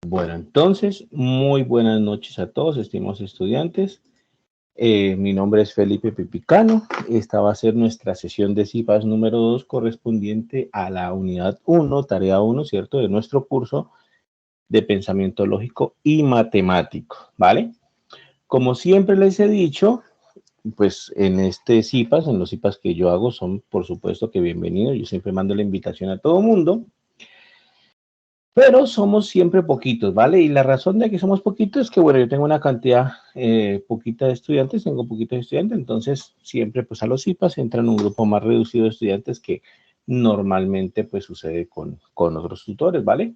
Bueno, entonces, muy buenas noches a todos, estimados estudiantes. Mi nombre es Felipe Pipicano. Esta va a ser nuestra sesión de CIPAS número 2 correspondiente a la unidad 1, tarea 1, ¿cierto? De nuestro curso de pensamiento lógico y matemático, ¿vale? Como siempre les he dicho, pues en este CIPAS, en los CIPAS que yo hago, son por supuesto que bienvenidos. Yo siempre mando la invitación a todo mundo. Pero somos siempre poquitos, ¿vale? Y la razón de que somos poquitos es que, bueno, yo tengo una cantidad poquita de estudiantes, tengo poquitos estudiantes, entonces siempre pues a los CIPAS entran un grupo más reducido de estudiantes que normalmente pues sucede con otros tutores, ¿vale?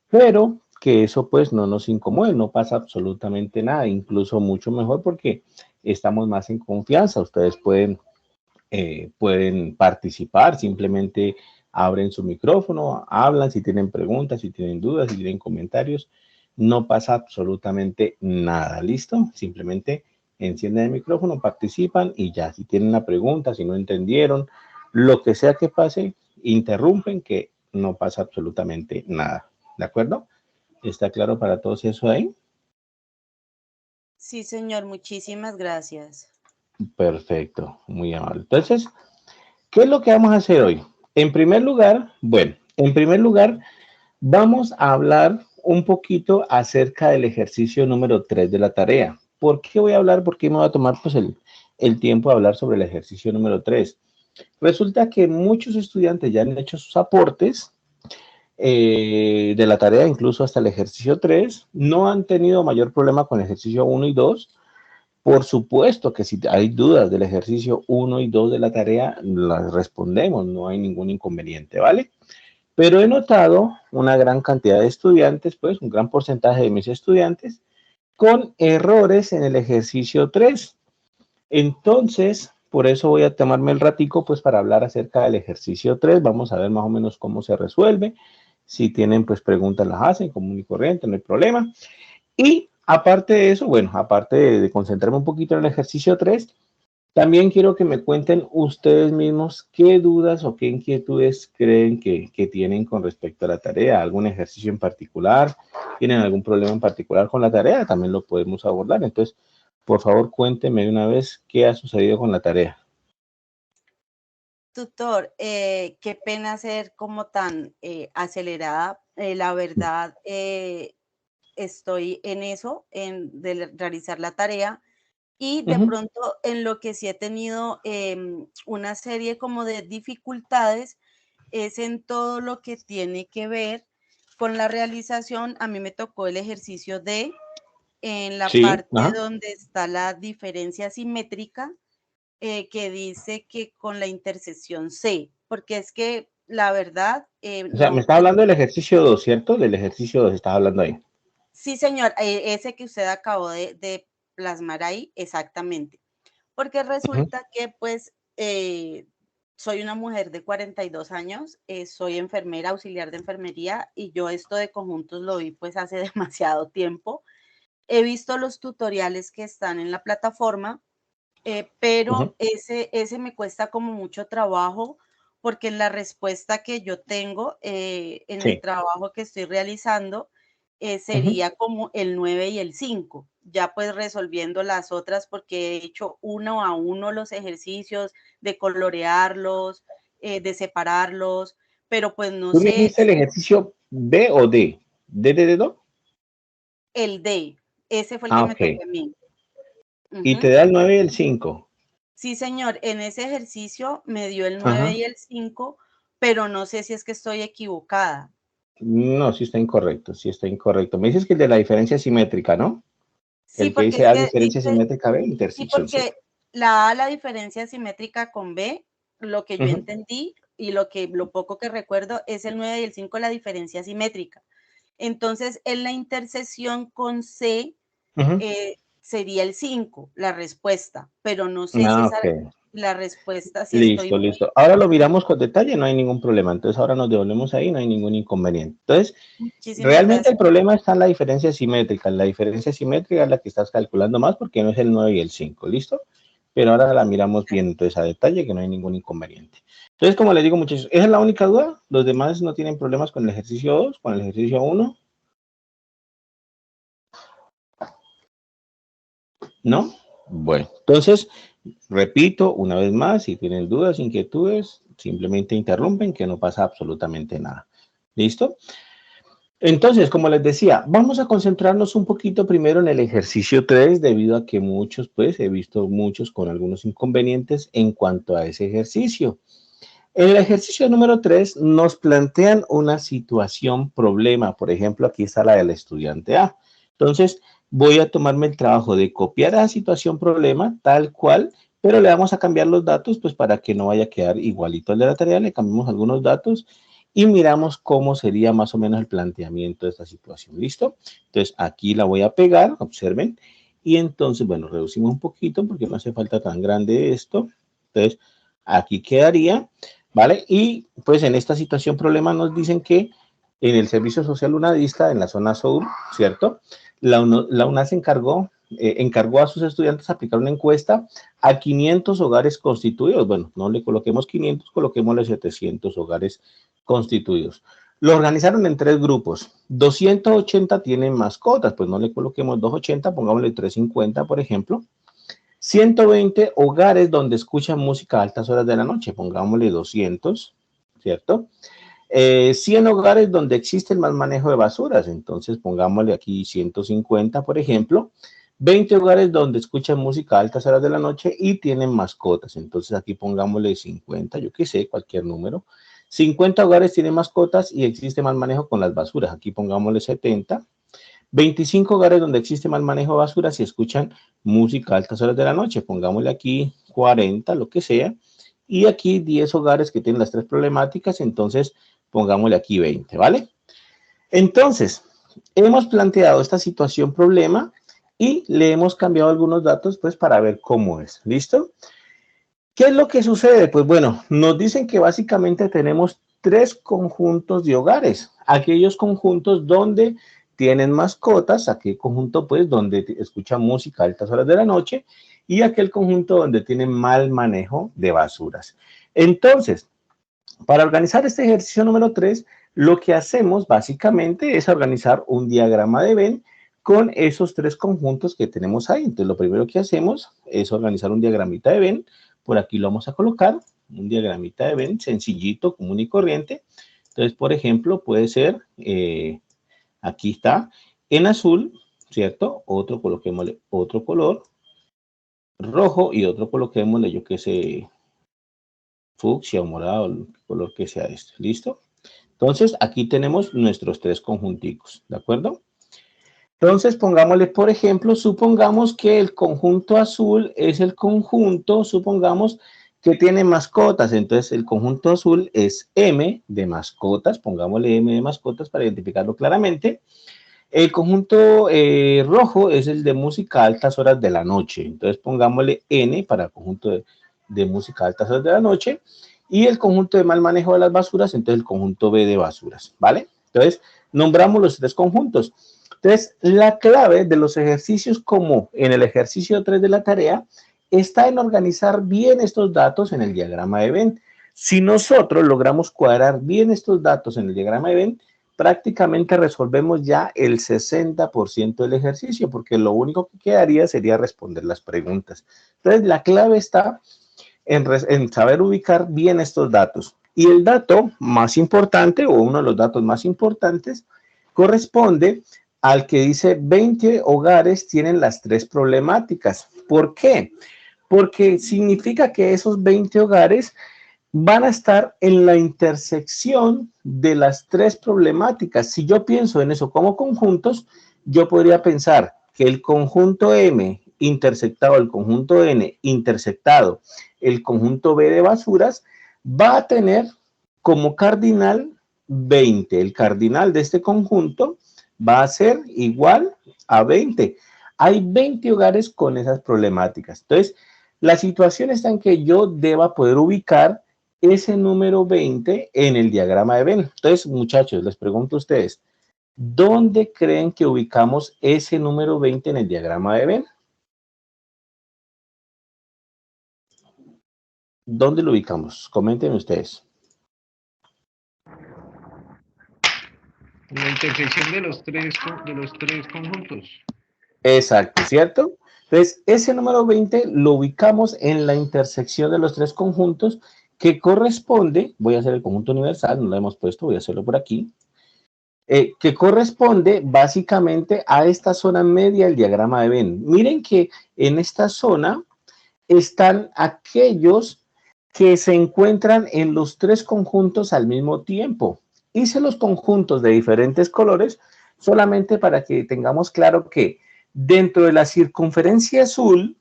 Pero que eso pues no nos incomode, no pasa absolutamente nada, incluso mucho mejor porque estamos más en confianza, ustedes pueden participar, simplemente abren su micrófono, hablan si tienen preguntas, si tienen dudas, si tienen comentarios, no pasa absolutamente nada, ¿listo? Simplemente encienden el micrófono, participan y ya, si tienen una pregunta, si no entendieron, lo que sea que pase, interrumpen que no pasa absolutamente nada, ¿de acuerdo? ¿Está claro para todos eso ahí? Sí, señor, muchísimas gracias. Perfecto, muy amable. Entonces, ¿qué es lo que vamos a hacer hoy? En primer lugar, bueno, en primer lugar, vamos a hablar un poquito acerca del ejercicio número 3 de la tarea. ¿Por qué voy a hablar? ¿Por qué me voy a tomar pues, el tiempo de hablar sobre el ejercicio número 3? Resulta que muchos estudiantes ya han hecho sus aportes de la tarea, incluso hasta el ejercicio 3, no han tenido mayor problema con el ejercicio 1 y 2. Por supuesto que si hay dudas del ejercicio 1 y 2 de la tarea, las respondemos, no hay ningún inconveniente, ¿vale? Pero he notado una gran cantidad de estudiantes, pues un gran porcentaje de mis estudiantes, con errores en el ejercicio 3. Entonces, por eso voy a tomarme el ratico, pues para hablar acerca del ejercicio 3. Vamos a ver más o menos cómo se resuelve. Si tienen, pues preguntas las hacen, común y corriente, no hay problema. Y aparte de eso, bueno, aparte de concentrarme un poquito en el ejercicio 3, también quiero que me cuenten ustedes mismos qué dudas o qué inquietudes creen que tienen con respecto a la tarea, algún ejercicio en particular, tienen algún problema en particular con la tarea, también lo podemos abordar. Entonces, por favor, cuéntenme de una vez qué ha sucedido con la tarea. Tutor, qué pena ser como tan acelerada. La verdad, estoy en eso, realizar la tarea y de Ujú. pronto en lo que sí he tenido una serie como de dificultades es en todo lo que tiene que ver con la realización. A mí me tocó el ejercicio de en la Sí, parte ajá. donde está la diferencia simétrica, que dice que con la intersección C, porque es que la verdad, O sea, me no, está hablando del ejercicio 2, ¿cierto? Del ejercicio 2 estás hablando ahí. sí, señor, ese que usted acabó de plasmar ahí, exactamente. Porque Ujú. resulta que, pues, soy una mujer de 42 años, soy enfermera, auxiliar de enfermería, y yo esto de conjuntos lo vi, pues, hace demasiado tiempo. He visto los tutoriales que están en la plataforma, Ujú. pero ese me cuesta como mucho trabajo, porque en la respuesta que yo tengo, en el Sí. trabajo que estoy realizando, Ujú. sería como el 9 y el 5 ya pues resolviendo las otras, porque he hecho uno a uno los ejercicios, de colorearlos, de separarlos, pero pues no ¿Tú me sé, dijiste el ejercicio B o D? ¿D de dedo? el D, ese fue el Ah, que me ok. tocó a mí. Y te Ujú. da el 9 y el 5. Sí, señor, en ese ejercicio me dio el 9 Ajá. y el 5, pero no sé si es que estoy equivocada. No, sí está incorrecto, sí está incorrecto. Me dices que el de la diferencia simétrica, ¿no? Sí, El que porque dice es A que diferencia dice simétrica B, sí, intersección C. porque la A, la diferencia simétrica con B, lo que yo Ujú. entendí y lo poco que recuerdo es el 9 y el 5 la diferencia simétrica. Entonces, en la intersección con C, Ujú. sería el 5 la respuesta, pero no sé si Ah, esa ok. la respuesta, si estoy Listo, muy listo. Ahora lo miramos con detalle, no hay ningún problema. Entonces ahora nos devolvemos ahí, no hay ningún inconveniente. Entonces, muchísimas realmente el gracias. problema está en la diferencia simétrica. La diferencia simétrica es la que estás calculando más porque no es el 9 y el 5, ¿listo? Pero ahora la miramos bien, entonces a detalle, que no hay ningún inconveniente. Entonces, como les digo, muchachos, esa es la única duda. Los demás no tienen problemas con el ejercicio 2, con el ejercicio 1. ¿No? Bueno, entonces, repito una vez más, si tienen dudas, inquietudes, simplemente interrumpen, que no pasa absolutamente nada. ¿Listo? Entonces, como les decía, vamos a concentrarnos un poquito primero en el ejercicio 3, debido a que muchos, pues, he visto muchos con algunos inconvenientes en cuanto a ese ejercicio. En el ejercicio número 3 nos plantean una situación problema. Por ejemplo, aquí está la del estudiante A. Entonces, voy a tomarme el trabajo de copiar la situación problema tal cual, pero le vamos a cambiar los datos, pues para que no vaya a quedar igualito al de la tarea, le cambiamos algunos datos y miramos cómo sería más o menos el planteamiento de esta situación. ¿Listo? Entonces, aquí la voy a pegar, observen, y entonces, bueno, reducimos un poquito porque no hace falta tan grande esto. Entonces, aquí quedaría. ¿Vale? Y pues en esta situación problema nos dicen que en el Servicio Social UNADISTA, en la zona sur, ¿cierto? La UNA se encargó a sus estudiantes a aplicar una encuesta a 500 hogares constituidos. Bueno, no le coloquemos 500, coloquémosle 700 hogares constituidos. Lo organizaron en 3 grupos. 280 tienen mascotas, pues no le coloquemos 280, pongámosle 350, por ejemplo. 120 hogares donde escuchan música a altas horas de la noche, pongámosle 200, ¿cierto? 100 hogares donde existe el mal manejo de basuras, entonces pongámosle aquí 150, por ejemplo. 20 hogares donde escuchan música a altas horas de la noche y tienen mascotas, entonces aquí pongámosle 50, yo qué sé, cualquier número. 50 hogares tienen mascotas y existe mal manejo con las basuras, aquí pongámosle 70. 25 hogares donde existe mal manejo de basura si escuchan música a altas horas de la noche. Pongámosle aquí 40, lo que sea. Y aquí 10 hogares que tienen las 3 problemáticas, entonces pongámosle aquí 20, ¿vale? Entonces, hemos planteado esta situación problema y le hemos cambiado algunos datos pues para ver cómo es. ¿Listo? ¿Qué es lo que sucede? Pues bueno, nos dicen que básicamente tenemos 3 conjuntos de hogares. Aquellos conjuntos donde tienen mascotas, aquel conjunto pues donde escuchan música a altas horas de la noche y aquel conjunto donde tienen mal manejo de basuras. Entonces, para organizar este ejercicio número 3, lo que hacemos básicamente es organizar un diagrama de Venn con esos 3 conjuntos que tenemos ahí. Entonces, lo primero que hacemos es organizar un diagramita de Venn. Por aquí lo vamos a colocar, un diagramita de Venn sencillito, común y corriente. Entonces, por ejemplo, puede ser, aquí está, en azul, ¿cierto? Otro coloquémosle otro color rojo y otro coloquémosle, yo qué sé, fucsia o morado, el color que sea este. ¿Listo? Entonces, aquí tenemos nuestros 3 conjunticos, ¿de acuerdo? Entonces, pongámosle, por ejemplo, supongamos que el conjunto azul es el conjunto, supongamos que tiene mascotas. Entonces, el conjunto azul es M de mascotas, pongámosle M de mascotas para identificarlo claramente. El conjunto rojo es el de música a altas horas de la noche. Entonces, pongámosle N para el conjunto de música a altas horas de la noche. Y el conjunto de mal manejo de las basuras, entonces el conjunto B de basuras, ¿vale? Entonces, nombramos los 3 conjuntos. Entonces, la clave de los ejercicios, como en el ejercicio 3 de la tarea, está en organizar bien estos datos en el diagrama de Venn. Si nosotros logramos cuadrar bien estos datos en el diagrama de Venn, prácticamente resolvemos ya el 60% del ejercicio, porque lo único que quedaría sería responder las preguntas. Entonces, la clave está en saber ubicar bien estos datos. Y el dato más importante, o uno de los datos más importantes, corresponde al que dice 20 hogares tienen las 3 problemáticas. ¿Por qué? Porque significa que esos 20 hogares van a estar en la intersección de las 3 problemáticas. Si yo pienso en eso como conjuntos, yo podría pensar que el conjunto M intersectado el conjunto N intersectado el conjunto B de basuras va a tener como cardinal 20. El cardinal de este conjunto va a ser igual a 20. Hay 20 hogares con esas problemáticas. Entonces, la situación está en que yo deba poder ubicar ese número 20 en el diagrama de Venn. Entonces, muchachos, les pregunto a ustedes, ¿dónde creen que ubicamos ese número 20 en el diagrama de Venn? ¿Dónde lo ubicamos? Comenten ustedes. La intersección de los tres conjuntos. Exacto, ¿cierto? Entonces, ese número 20 lo ubicamos en la intersección de los tres conjuntos que corresponde, voy a hacer el conjunto universal, no lo hemos puesto, voy a hacerlo por aquí, que corresponde básicamente a esta zona media del diagrama de Venn. Miren que en esta zona están aquellos que se encuentran en los tres conjuntos al mismo tiempo. Hice los conjuntos de diferentes colores solamente para que tengamos claro que dentro de la circunferencia azul,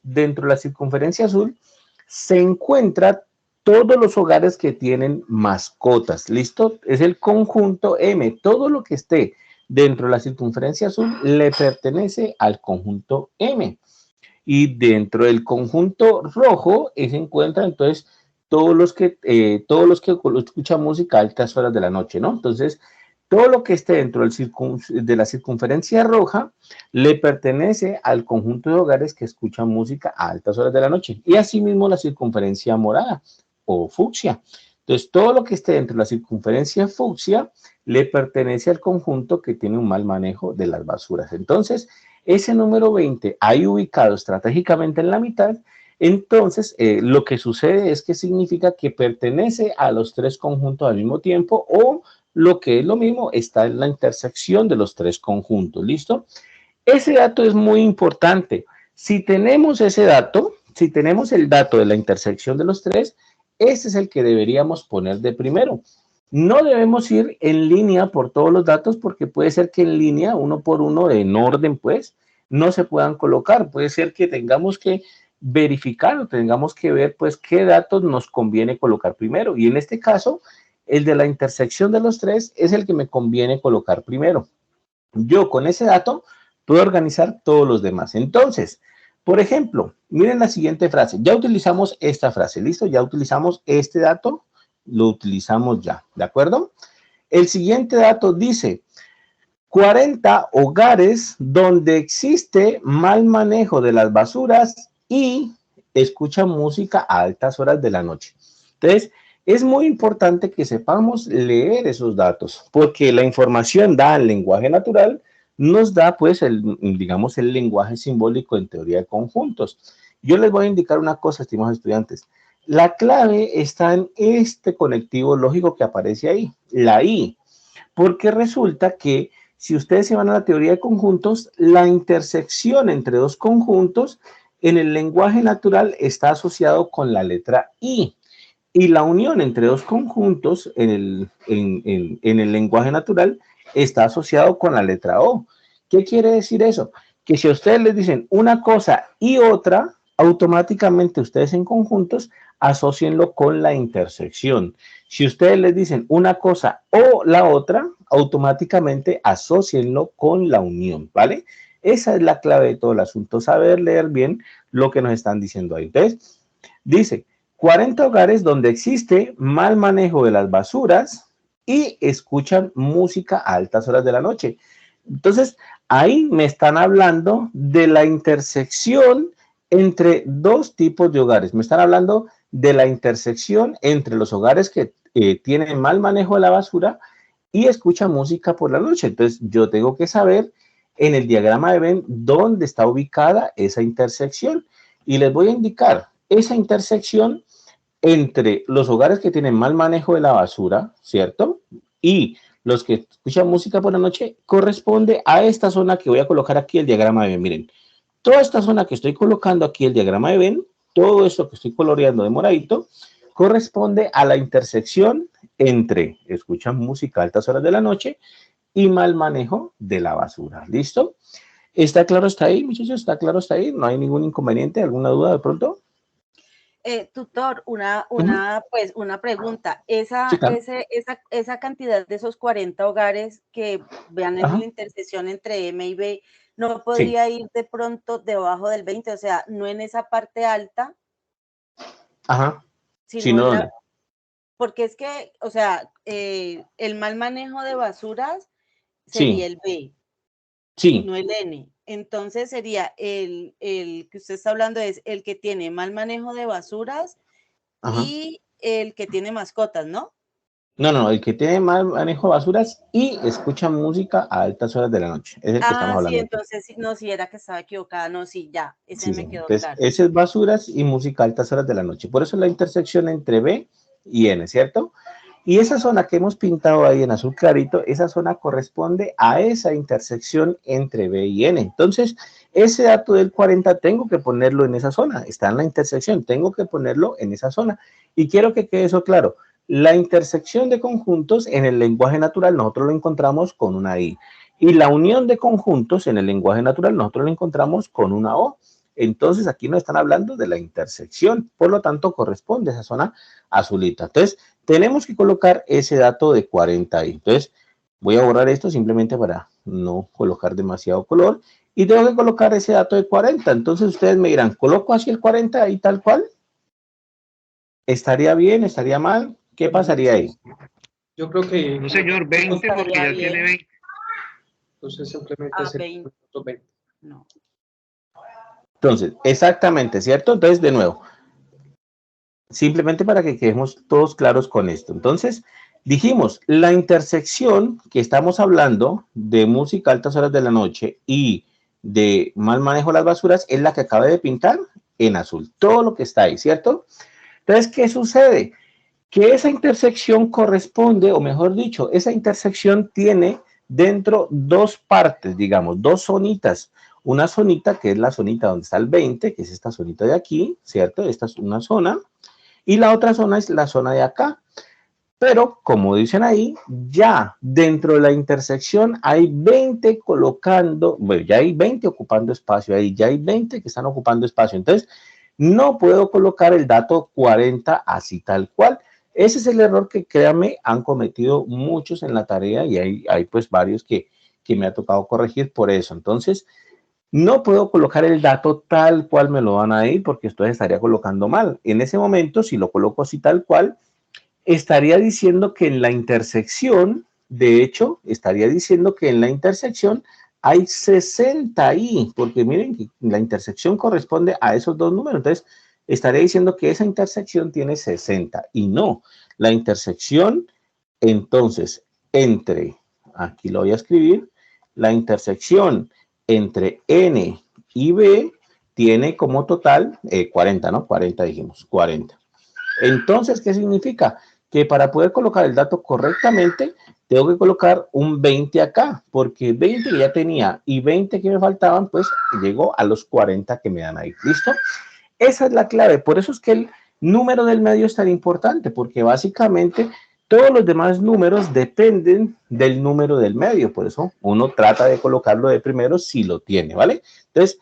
se encuentra todos los hogares que tienen mascotas. ¿Listo? Es el conjunto M. Todo lo que esté dentro de la circunferencia azul le pertenece al conjunto M. Y dentro del conjunto rojo se encuentran entonces todos los que escuchan música a altas horas de la noche, ¿no? Entonces, todo lo que esté dentro de la circunferencia roja le pertenece al conjunto de hogares que escuchan música a altas horas de la noche. Y asimismo la circunferencia morada o fucsia. Entonces, todo lo que esté dentro de la circunferencia fucsia le pertenece al conjunto que tiene un mal manejo de las basuras. Entonces, ese número 20 ahí ubicado estratégicamente en la mitad, entonces lo que sucede es que significa que pertenece a los tres conjuntos al mismo tiempo o lo que es lo mismo, está en la intersección de los tres conjuntos, ¿listo? Ese dato es muy importante. Si tenemos ese dato, si tenemos el dato de la intersección de los tres, ese es el que deberíamos poner de primero. No debemos ir en línea por todos los datos porque puede ser que en línea, uno por uno, en orden, pues, no se puedan colocar. Puede ser que tengamos que verificar o tengamos que ver, pues, qué datos nos conviene colocar primero. Y en este caso, el de la intersección de los tres es el que me conviene colocar primero. Yo con ese dato puedo organizar todos los demás. Entonces, por ejemplo, miren la siguiente frase. Ya utilizamos esta frase, ¿listo? Ya utilizamos este dato, lo utilizamos ya, ¿de acuerdo? El siguiente dato dice 40 hogares donde existe mal manejo de las basuras y escuchan música a altas horas de la noche. Entonces, es muy importante que sepamos leer esos datos, porque la información dada en lenguaje natural nos da, pues, digamos, el lenguaje simbólico en teoría de conjuntos. Yo les voy a indicar una cosa, estimados estudiantes. La clave está en este conectivo lógico que aparece ahí, la I, porque resulta que si ustedes se van a la teoría de conjuntos, la intersección entre dos conjuntos en el lenguaje natural está asociado con la letra I. Y la unión entre dos conjuntos en el lenguaje natural está asociado con la letra O. ¿Qué quiere decir eso? Que si a ustedes les dicen una cosa y otra, automáticamente ustedes en conjuntos asocienlo con la intersección. Si ustedes les dicen una cosa o la otra, automáticamente asocienlo con la unión, ¿vale? Esa es la clave de todo el asunto, saber leer bien lo que nos están diciendo ahí. Entonces, dice, 40 hogares donde existe mal manejo de las basuras y escuchan música a altas horas de la noche. Entonces, ahí me están hablando de la intersección entre dos tipos de hogares. Me están hablando de la intersección entre los hogares que tienen mal manejo de la basura y escuchan música por la noche. Entonces, yo tengo que saber en el diagrama de Venn dónde está ubicada esa intersección. Y les voy a indicar esa intersección entre los hogares que tienen mal manejo de la basura, ¿cierto? Y los que escuchan música por la noche, corresponde a esta zona que voy a colocar aquí el diagrama de Venn. Miren, toda esta zona que estoy colocando aquí el diagrama de Venn, todo esto que estoy coloreando de moradito, corresponde a la intersección entre escuchan música a altas horas de la noche y mal manejo de la basura. ¿Listo? ¿Está claro hasta ahí, muchachos? ¿Está claro hasta ahí? ¿No hay ningún inconveniente? ¿Alguna duda de pronto? Tutor, pues, una pregunta. Sí, claro. Esa cantidad de esos 40 hogares que vean en Ajá. la intersección entre M y B, ¿no Sí. podría ir de pronto debajo del 20? O sea, no en esa parte alta, Ajá. Sí, sino no, en ¿dónde? porque es que, o sea, el mal manejo de basuras sería Sí, el B, sí. no el N. Entonces sería el que usted está hablando es el que tiene mal manejo de basuras Ajá. y el que tiene mascotas, ¿no? No, el que tiene mal manejo de basuras y escucha música a altas horas de la noche. Es el que estamos Ah, sí, hablando aquí. entonces no, si era que estaba equivocada, no, sí, ya, ese Sí. me quedó Entonces, claro. ese es basuras y música a altas horas de la noche. Por eso la intersección entre B y N, ¿cierto? Y esa zona que hemos pintado ahí en azul clarito, esa zona corresponde a esa intersección entre B y N. Entonces, ese dato del 40 tengo que ponerlo en esa zona. Está en la intersección, tengo que ponerlo en esa zona. Y quiero que quede eso claro. La intersección de conjuntos en el lenguaje natural nosotros lo encontramos con una I. Y la unión de conjuntos en el lenguaje natural nosotros lo encontramos con una O. Entonces, aquí nos están hablando de la intersección. Por lo tanto, corresponde a esa zona azulita. Entonces, tenemos que colocar ese dato de 40 ahí. Entonces, voy a borrar esto simplemente para no colocar demasiado color. Y tengo que colocar ese dato de 40. Entonces, ustedes me dirán, ¿coloco así el 40 ahí tal cual? ¿Estaría bien? ¿Estaría mal? ¿Qué pasaría ahí? Yo creo que No, señor, 20 porque Estaría ya tiene bien. 20. entonces simplemente es el 20. 20. No. Entonces, exactamente, ¿cierto? Entonces, de nuevo, simplemente para que quedemos todos claros con esto. Entonces, dijimos, la intersección que estamos hablando de música a altas horas de la noche y de mal manejo de las basuras es la que acabé de pintar en azul. Todo lo que está ahí, ¿cierto? Entonces, ¿qué sucede? Que esa intersección corresponde, o mejor dicho, esa intersección tiene dentro dos partes, digamos, dos zonitas. Una zonita que es la zonita donde está el 20, que es esta zonita de aquí, ¿cierto? Esta es una zona. Y la otra zona es la zona de acá. Pero, como dicen ahí, ya dentro de la intersección hay 20 colocando, bueno, ya hay 20 ocupando espacio ahí, ya hay 20 que están ocupando espacio. Entonces, no puedo colocar el dato 40 así tal cual. Ese es el error que, créanme, han cometido muchos en la tarea y hay pues varios que me ha tocado corregir por eso. Entonces, no puedo colocar el dato tal cual me lo van a ir porque esto estaría colocando mal. En ese momento, si lo coloco así tal cual, estaría diciendo que en la intersección, de hecho, estaría diciendo que en la intersección hay 60 ahí, porque miren que la intersección corresponde a esos dos números. Entonces, estaría diciendo que esa intersección tiene 60 y no, la intersección, entonces, entre, aquí lo voy a escribir, la intersección entre N y B tiene como total 40, ¿no? 40 dijimos, 40. Entonces, ¿qué significa? Que para poder colocar el dato correctamente, tengo que colocar un 20 acá, porque 20 que ya tenía y 20 que me faltaban, pues llegó a los 40 que me dan ahí. ¿Listo? Esa es la clave. Por eso es que el número del medio es tan importante, porque básicamente todos los demás números dependen del número del medio. Por eso uno trata de colocarlo de primero si lo tiene, ¿vale? Entonces,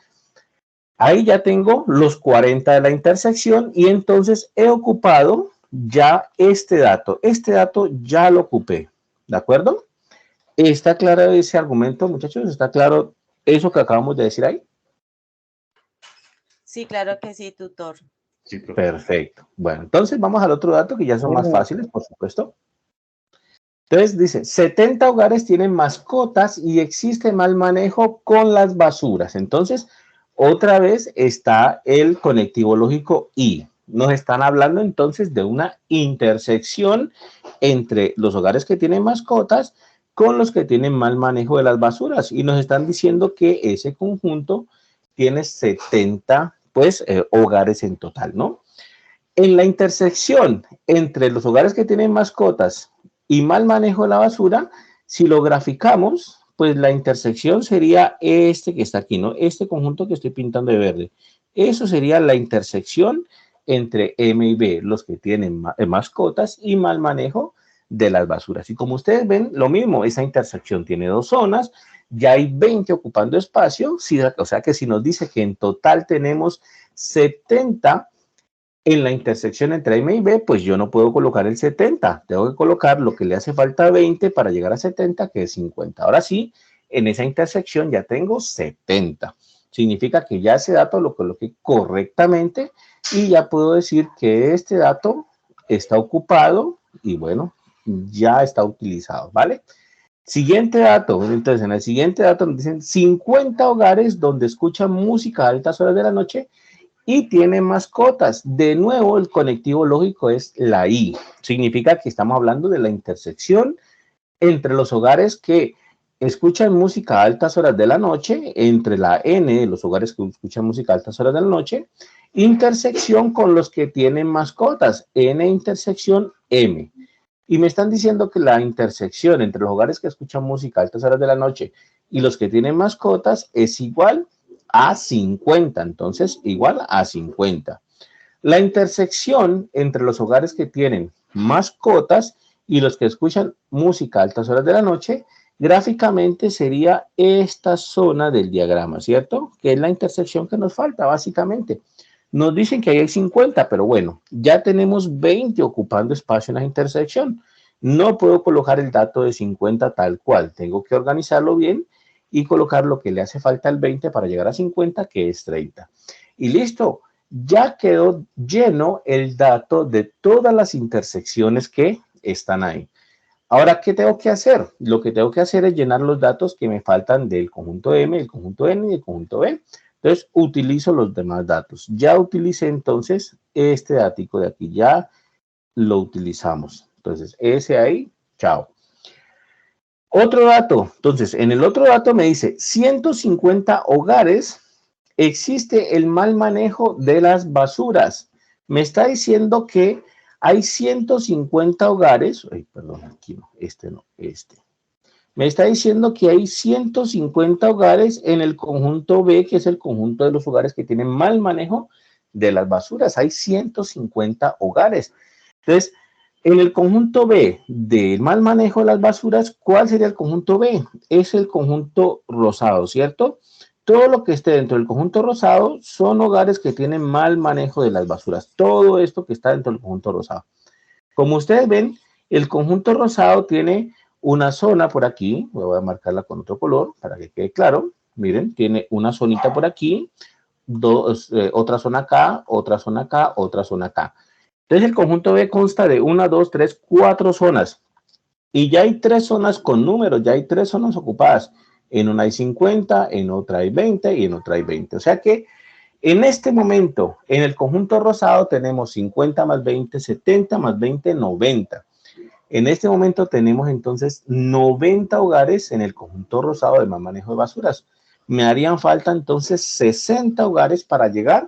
ahí ya tengo los 40 de la intersección y entonces he ocupado ya este dato. Este dato ya lo ocupé, ¿de acuerdo? ¿Está claro ese argumento, muchachos? ¿Está claro eso que acabamos de decir ahí? Sí, claro que sí, tutor. Sí, profe. Perfecto. Bueno, entonces vamos al otro dato que ya son más fáciles, por supuesto. Entonces dice, 70 hogares tienen mascotas y existe mal manejo con las basuras. Entonces, otra vez está el conectivo lógico y. Nos están hablando entonces de una intersección entre los hogares que tienen mascotas con los que tienen mal manejo de las basuras. Y nos están diciendo que ese conjunto tiene 70 pues, hogares en total, ¿no? En la intersección entre los hogares que tienen mascotas y mal manejo de la basura, si lo graficamos, pues la intersección sería este que está aquí, ¿no? Este conjunto que estoy pintando de verde. Eso sería la intersección entre M y B, los que tienen mascotas y mal manejo de las basuras. Y como ustedes ven, lo mismo, esa intersección tiene dos zonas, ya hay 20 ocupando espacio, o sea que si nos dice que en total tenemos 70 en la intersección entre M y B, pues yo no puedo colocar el 70. Tengo que colocar lo que le hace falta 20 para llegar a 70, que es 50. Ahora sí, en esa intersección ya tengo 70. Significa que ya ese dato lo coloqué correctamente y ya puedo decir que este dato está ocupado y bueno, ya está utilizado, ¿vale? Siguiente dato, entonces en el siguiente dato nos dicen 50 hogares donde escuchan música a altas horas de la noche y tiene mascotas. De nuevo, el conectivo lógico es la I. Significa que estamos hablando de la intersección entre los hogares que escuchan música a altas horas de la noche, entre la N, los hogares que escuchan música a altas horas de la noche, intersección con los que tienen mascotas, N intersección M. Y me están diciendo que la intersección entre los hogares que escuchan música a altas horas de la noche y los que tienen mascotas es igual a 50. Entonces, igual a 50. La intersección entre los hogares que tienen mascotas y los que escuchan música a altas horas de la noche, gráficamente sería esta zona del diagrama, ¿cierto? Que es la intersección que nos falta, básicamente. Nos dicen que ahí hay 50, pero bueno, ya tenemos 20 ocupando espacio en la intersección. No puedo colocar el dato de 50 tal cual. Tengo que organizarlo bien y colocar lo que le hace falta al 20 para llegar a 50, que es 30. Y listo, ya quedó lleno el dato de todas las intersecciones que están ahí. Ahora, ¿qué tengo que hacer? Lo que tengo que hacer es llenar los datos que me faltan del conjunto M, del conjunto N y del conjunto B. Entonces, utilizo los demás datos. Ya utilicé entonces este datico de aquí, ya lo utilizamos. Entonces, ese ahí, chao. Otro dato, entonces, en el otro dato me dice 150 hogares, existe el mal manejo de las basuras. Me está diciendo que hay 150 hogares, ay, perdón, aquí no, este. Me está diciendo que hay 150 hogares en el conjunto B, que es el conjunto de los hogares que tienen mal manejo de las basuras. Hay 150 hogares. Entonces, en el conjunto B del mal manejo de las basuras, ¿cuál sería el conjunto B? Es el conjunto rosado, ¿cierto? Todo lo que esté dentro del conjunto rosado son hogares que tienen mal manejo de las basuras. Todo esto que está dentro del conjunto rosado. Como ustedes ven, el conjunto rosado tiene una zona por aquí. Voy a marcarla con otro color para que quede claro. Miren, tiene una zonita por aquí, otra zona acá, otra zona acá, otra zona acá. Entonces el conjunto B consta de 1, 2, 3, 4 zonas. Y ya hay 3 zonas con números, ya hay 3 zonas ocupadas. En una hay 50, en otra hay 20 y en otra hay 20. O sea que en este momento, en el conjunto rosado tenemos 50 más 20, 70 más 20, 90. En este momento tenemos entonces 90 hogares en el conjunto rosado de mal manejo de basuras. Me harían falta entonces 60 hogares para llegar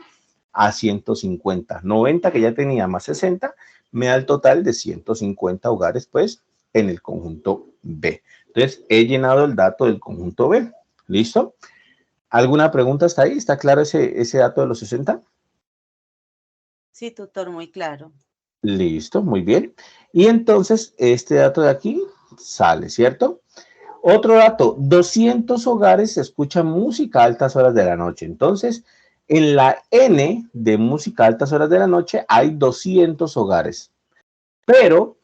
a 150. 90 que ya tenía más 60, me da el total de 150 hogares, pues, en el conjunto B. Entonces, he llenado el dato del conjunto B. ¿Listo? ¿Alguna pregunta hasta ahí? ¿Está claro ese dato de los 60? Sí, tutor, muy claro. Listo, muy bien. Y entonces, este dato de aquí sale, ¿cierto? Otro dato, 200 hogares escuchan música a altas horas de la noche. Entonces, en la N de música a altas horas de la noche hay 200 hogares. Pero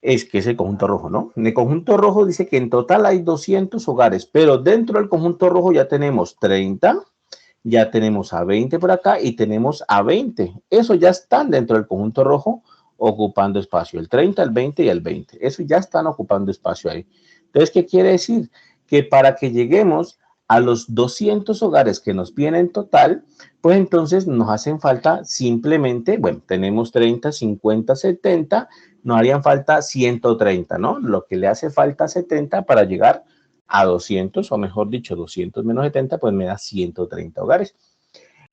es que es el conjunto rojo, ¿no? En el conjunto rojo dice que en total hay 200 hogares, pero dentro del conjunto rojo ya tenemos 30, ya tenemos a 20 por acá y tenemos a 20. Eso ya están dentro del conjunto rojo ocupando espacio. El 30, el 20 y el 20. Eso ya están ocupando espacio ahí. Entonces, ¿qué quiere decir? Que para que lleguemos a los 200 hogares que nos vienen en total, pues entonces nos hacen falta simplemente, bueno, tenemos 30, 50, 70, nos harían falta 130, ¿no? Lo que le hace falta 70 para llegar a 200, o mejor dicho, 200 menos 70, pues me da 130 hogares.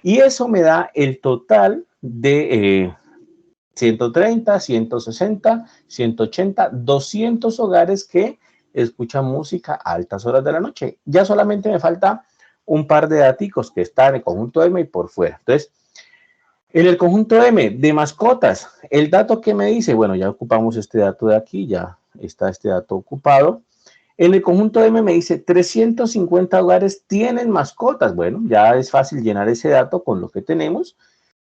Y eso me da el total de 130, 160, 180, 200 hogares que escuchan música a altas horas de la noche. Ya solamente me falta un par de daticos que están en el conjunto M y por fuera. Entonces, en el conjunto M de mascotas, el dato que me dice, bueno, ya ocupamos este dato de aquí, ya está este dato ocupado. En el conjunto M me dice 350 hogares tienen mascotas. Bueno, ya es fácil llenar ese dato con lo que tenemos.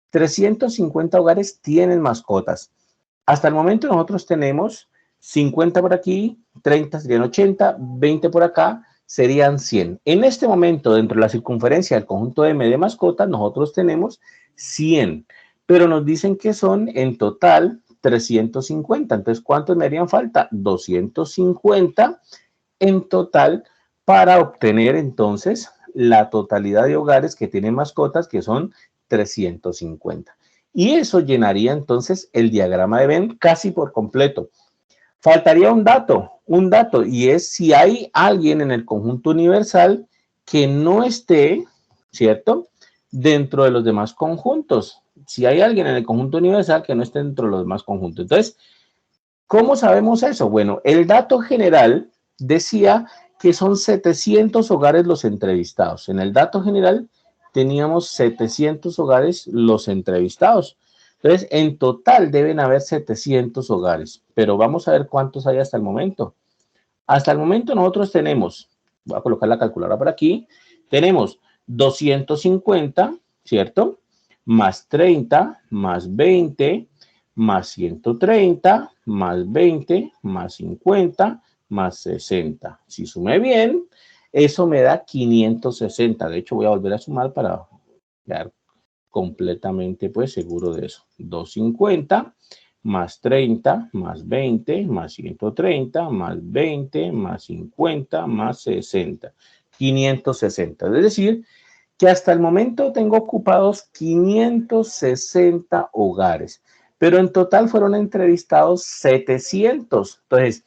350 hogares tienen mascotas. Hasta el momento nosotros tenemos 50 por aquí, 30 serían 80, 20 por acá serían 100. En este momento, dentro de la circunferencia del conjunto M de mascotas, nosotros tenemos 100, pero nos dicen que son en total 350. Entonces, ¿cuántos me harían falta? 250 en total para obtener entonces la totalidad de hogares que tienen mascotas, que son 350. Y eso llenaría entonces el diagrama de Venn casi por completo. Faltaría un dato, y es si hay alguien en el conjunto universal que no esté, ¿cierto?, dentro de los demás conjuntos. Si hay alguien en el conjunto universal que no esté dentro de los demás conjuntos. Entonces, ¿cómo sabemos eso? Bueno, el dato general decía que son 700 hogares los entrevistados. En el dato general teníamos 700 hogares los entrevistados. Entonces, en total deben haber 700 hogares, pero vamos a ver cuántos hay hasta el momento. Hasta el momento nosotros tenemos, voy a colocar la calculadora por aquí, tenemos 250, ¿cierto? Más 30, más 20, más 130, más 20, más 50, más 60. Si sumé bien, eso me da 560. De hecho, voy a volver a sumar para quedar completamente pues seguro de eso. 250 más 30 más 20 más 130 más 20 más 50 más 60. 560. Es decir, que hasta el momento tengo ocupados 560 hogares, pero en total fueron entrevistados 700. Entonces,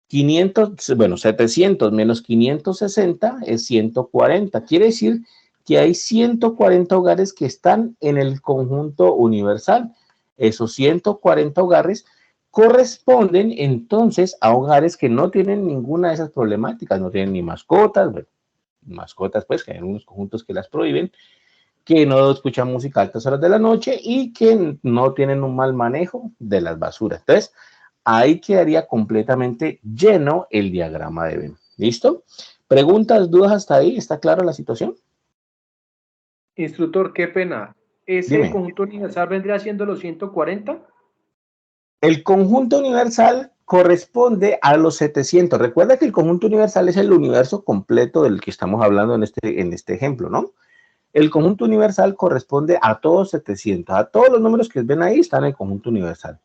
700 menos 560 es 140. Quiere decir que hay 140 hogares que están en el conjunto universal. Esos 140 hogares corresponden entonces a hogares que no tienen ninguna de esas problemáticas, no tienen ni mascotas, mascotas pues que hay algunos conjuntos que las prohíben, que no escuchan música a altas horas de la noche y que no tienen un mal manejo de las basuras. Entonces, ahí quedaría completamente lleno el diagrama de Venn. ¿Listo? ¿Preguntas, dudas hasta ahí? ¿Está clara la situación? Instructor, qué pena. ¿Ese Dime. conjunto universal vendría siendo los 140? El conjunto universal corresponde a los 700. Recuerda que el conjunto universal es el universo completo del que estamos hablando en este ejemplo, ¿no? El conjunto universal corresponde a todos 700. A todos los números que ven ahí están en el conjunto universal.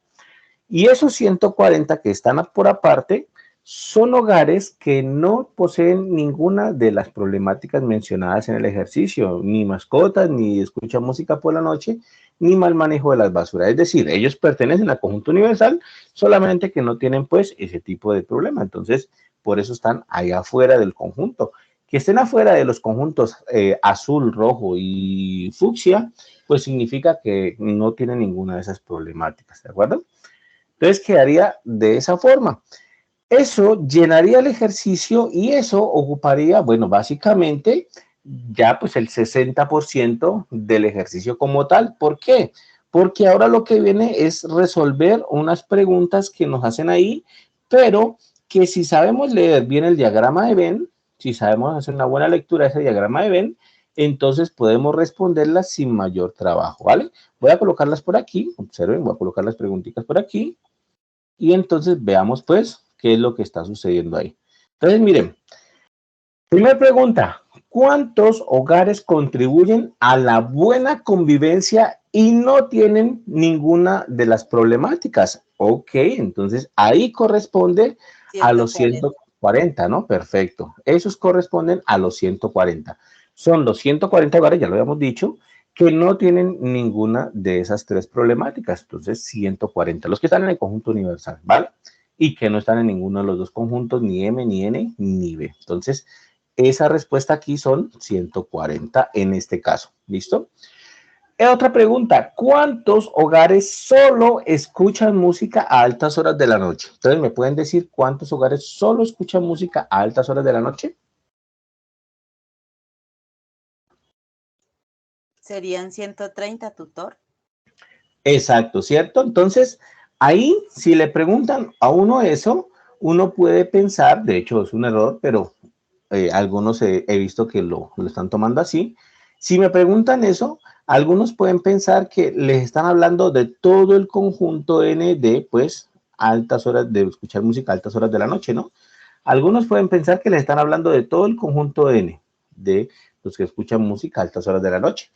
Y esos 140 que están por aparte son hogares que no poseen ninguna de las problemáticas mencionadas en el ejercicio, ni mascotas, ni escuchan música por la noche, ni mal manejo de las basuras. Es decir, ellos pertenecen al conjunto universal, solamente que no tienen pues ese tipo de problema. Entonces, por eso están ahí afuera del conjunto. Que estén afuera de los conjuntos azul, rojo y fucsia, pues significa que no tienen ninguna de esas problemáticas, ¿de acuerdo? Entonces quedaría de esa forma. Eso llenaría el ejercicio y eso ocuparía, bueno, básicamente ya pues el 60% del ejercicio como tal. ¿Por qué? Porque ahora lo que viene es resolver unas preguntas que nos hacen ahí, pero que si sabemos leer bien el diagrama de Venn, si sabemos hacer una buena lectura de ese diagrama de Venn, entonces podemos responderlas sin mayor trabajo, ¿vale? Voy a colocarlas por aquí, observen, voy a colocar las preguntitas por aquí. Y entonces veamos pues qué es lo que está sucediendo ahí. Entonces miren, primera pregunta, ¿cuántos hogares contribuyen a la buena convivencia y no tienen ninguna de las problemáticas? Ok, entonces ahí corresponde a los 140, ¿no? Perfecto. Esos corresponden a los 140. Son los 140 hogares, ya lo habíamos dicho, que no tienen ninguna de esas tres problemáticas. Entonces, 140. Los que están en el conjunto universal, ¿vale? Y que no están en ninguno de los dos conjuntos, ni M, ni N, ni B. Entonces, esa respuesta aquí son 140 en este caso. ¿Listo? Otra pregunta, ¿cuántos hogares solo escuchan música a altas horas de la noche? Entonces, ¿me pueden decir cuántos hogares solo escuchan música a altas horas de la noche? Serían 130, tutor. Exacto, ¿cierto? Entonces, ahí, si le preguntan a uno eso, uno puede pensar, de hecho es un error, pero algunos he visto que lo están tomando así. Si me preguntan eso, algunos pueden pensar que les están hablando de todo el conjunto N de, pues, altas horas, de escuchar música a altas horas de la noche, ¿no? Algunos pueden pensar que les están hablando de todo el conjunto N, de los que escuchan música a altas horas de la noche.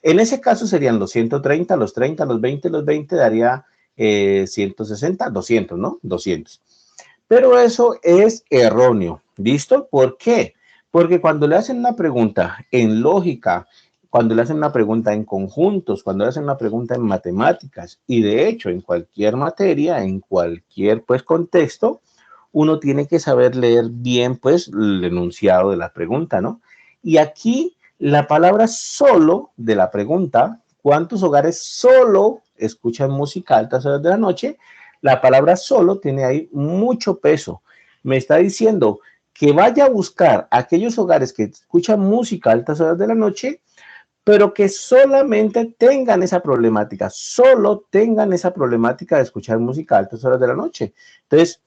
En ese caso serían los 130, los 30, los 20 daría 160, 200, ¿no? 200. Pero eso es erróneo, ¿listo? ¿Por qué? Porque cuando le hacen una pregunta en lógica cuando le hacen una pregunta en conjuntos, cuando le hacen una pregunta en matemáticas y de hecho en cualquier materia, en cualquier pues contexto, uno tiene que saber leer bien pues el enunciado de la pregunta, ¿no? Y aquí la palabra solo de la pregunta, ¿cuántos hogares solo escuchan música a altas horas de la noche? La palabra solo tiene ahí mucho peso. Me está diciendo que vaya a buscar aquellos hogares que escuchan música a altas horas de la noche, pero que solamente tengan esa problemática, solo tengan esa problemática de escuchar música a altas horas de la noche. Entonces,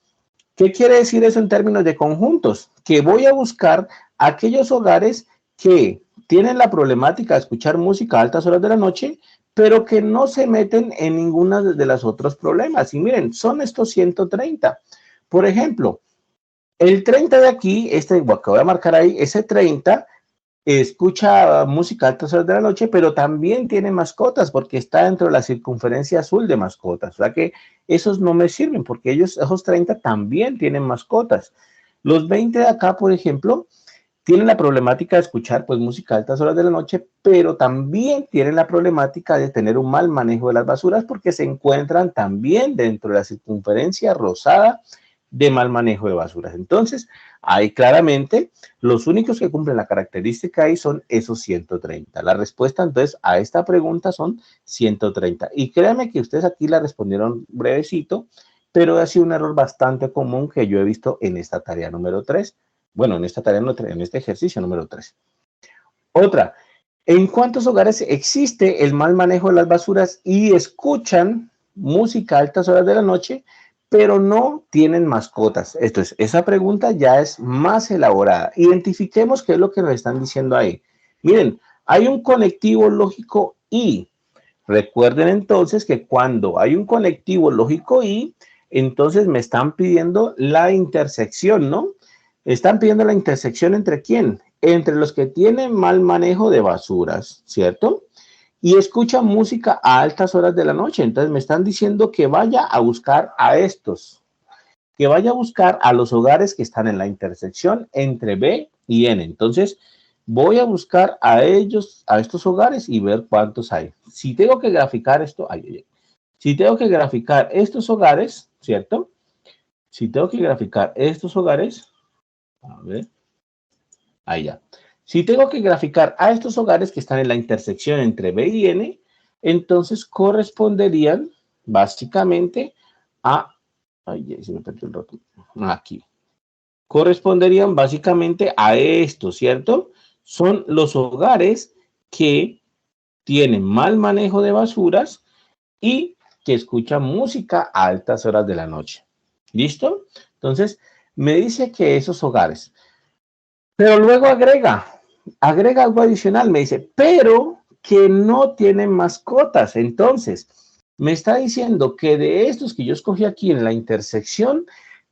¿qué quiere decir eso en términos de conjuntos? Que voy a buscar aquellos hogares que tienen la problemática de escuchar música a altas horas de la noche, pero que no se meten en ninguna de las otros problemas. Y miren, son estos 130. Por ejemplo, el 30 de aquí, que voy a marcar ahí, ese 30 escucha música a altas horas de la noche, pero también tiene mascotas porque está dentro de la circunferencia azul de mascotas. O sea que esos no me sirven porque esos 30 también tienen mascotas. Los 20 de acá, por ejemplo, tienen la problemática de escuchar pues música a altas horas de la noche, pero también tienen la problemática de tener un mal manejo de las basuras porque se encuentran también dentro de la circunferencia rosada de mal manejo de basuras. Entonces, ahí claramente los únicos que cumplen la característica ahí son esos 130. La respuesta entonces a esta pregunta son 130. Y créanme que ustedes aquí la respondieron brevecito, pero ha sido un error bastante común que yo he visto en esta tarea número 3. Bueno, en esta tarea, en este ejercicio número 3. Otra, ¿en cuántos hogares existe el mal manejo de las basuras y escuchan música a altas horas de la noche, pero no tienen mascotas? Entonces, esa pregunta ya es más elaborada. Identifiquemos qué es lo que nos están diciendo ahí. Miren, hay un conectivo lógico y. Recuerden entonces que cuando hay un conectivo lógico y, entonces me están pidiendo la intersección, ¿no? Están pidiendo la intersección ¿entre quién? Entre los que tienen mal manejo de basuras, ¿cierto? Y escuchan música a altas horas de la noche. Entonces me están diciendo que vaya a buscar a estos, que vaya a buscar a los hogares que están en la intersección entre B y N. Entonces voy a buscar a ellos, a estos hogares y ver cuántos hay. Si tengo que graficar esto, si tengo que graficar estos hogares, ¿cierto? Si tengo que graficar estos hogares, a ver, ahí ya. Si tengo que graficar a estos hogares que están en la intersección entre B y N, entonces corresponderían básicamente a, ay, se me perdió el rótulo, aquí. Corresponderían básicamente a esto, ¿cierto? Son los hogares que tienen mal manejo de basuras y que escuchan música a altas horas de la noche. ¿Listo? Entonces, me dice que esos hogares. Pero luego agrega algo adicional, me dice, pero que no tienen mascotas. Entonces, me está diciendo que de estos que yo escogí aquí en la intersección,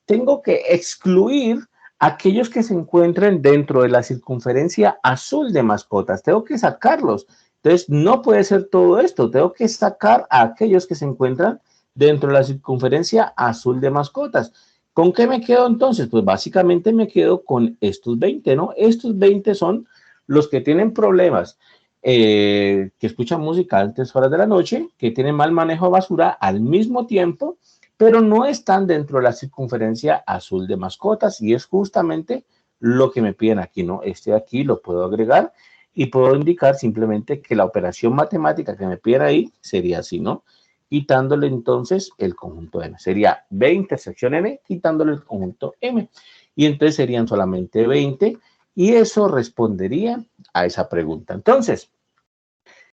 tengo que excluir aquellos que se encuentren dentro de la circunferencia azul de mascotas. Tengo que sacarlos. Entonces, no puede ser todo esto. Tengo que sacar a aquellos que se encuentran dentro de la circunferencia azul de mascotas. ¿Con qué me quedo entonces? Pues básicamente me quedo con estos 20, ¿no? Estos 20 son los que tienen problemas, que escuchan música a altas horas de la noche, que tienen mal manejo de basura al mismo tiempo, pero no están dentro de la circunferencia azul de mascotas y es justamente lo que me piden aquí, ¿no? Este de aquí lo puedo agregar y puedo indicar simplemente que la operación matemática que me piden ahí sería así, ¿no? Quitándole entonces el conjunto M. Sería B intersección N, quitándole el conjunto M. Y entonces serían solamente 20 y eso respondería a esa pregunta. Entonces,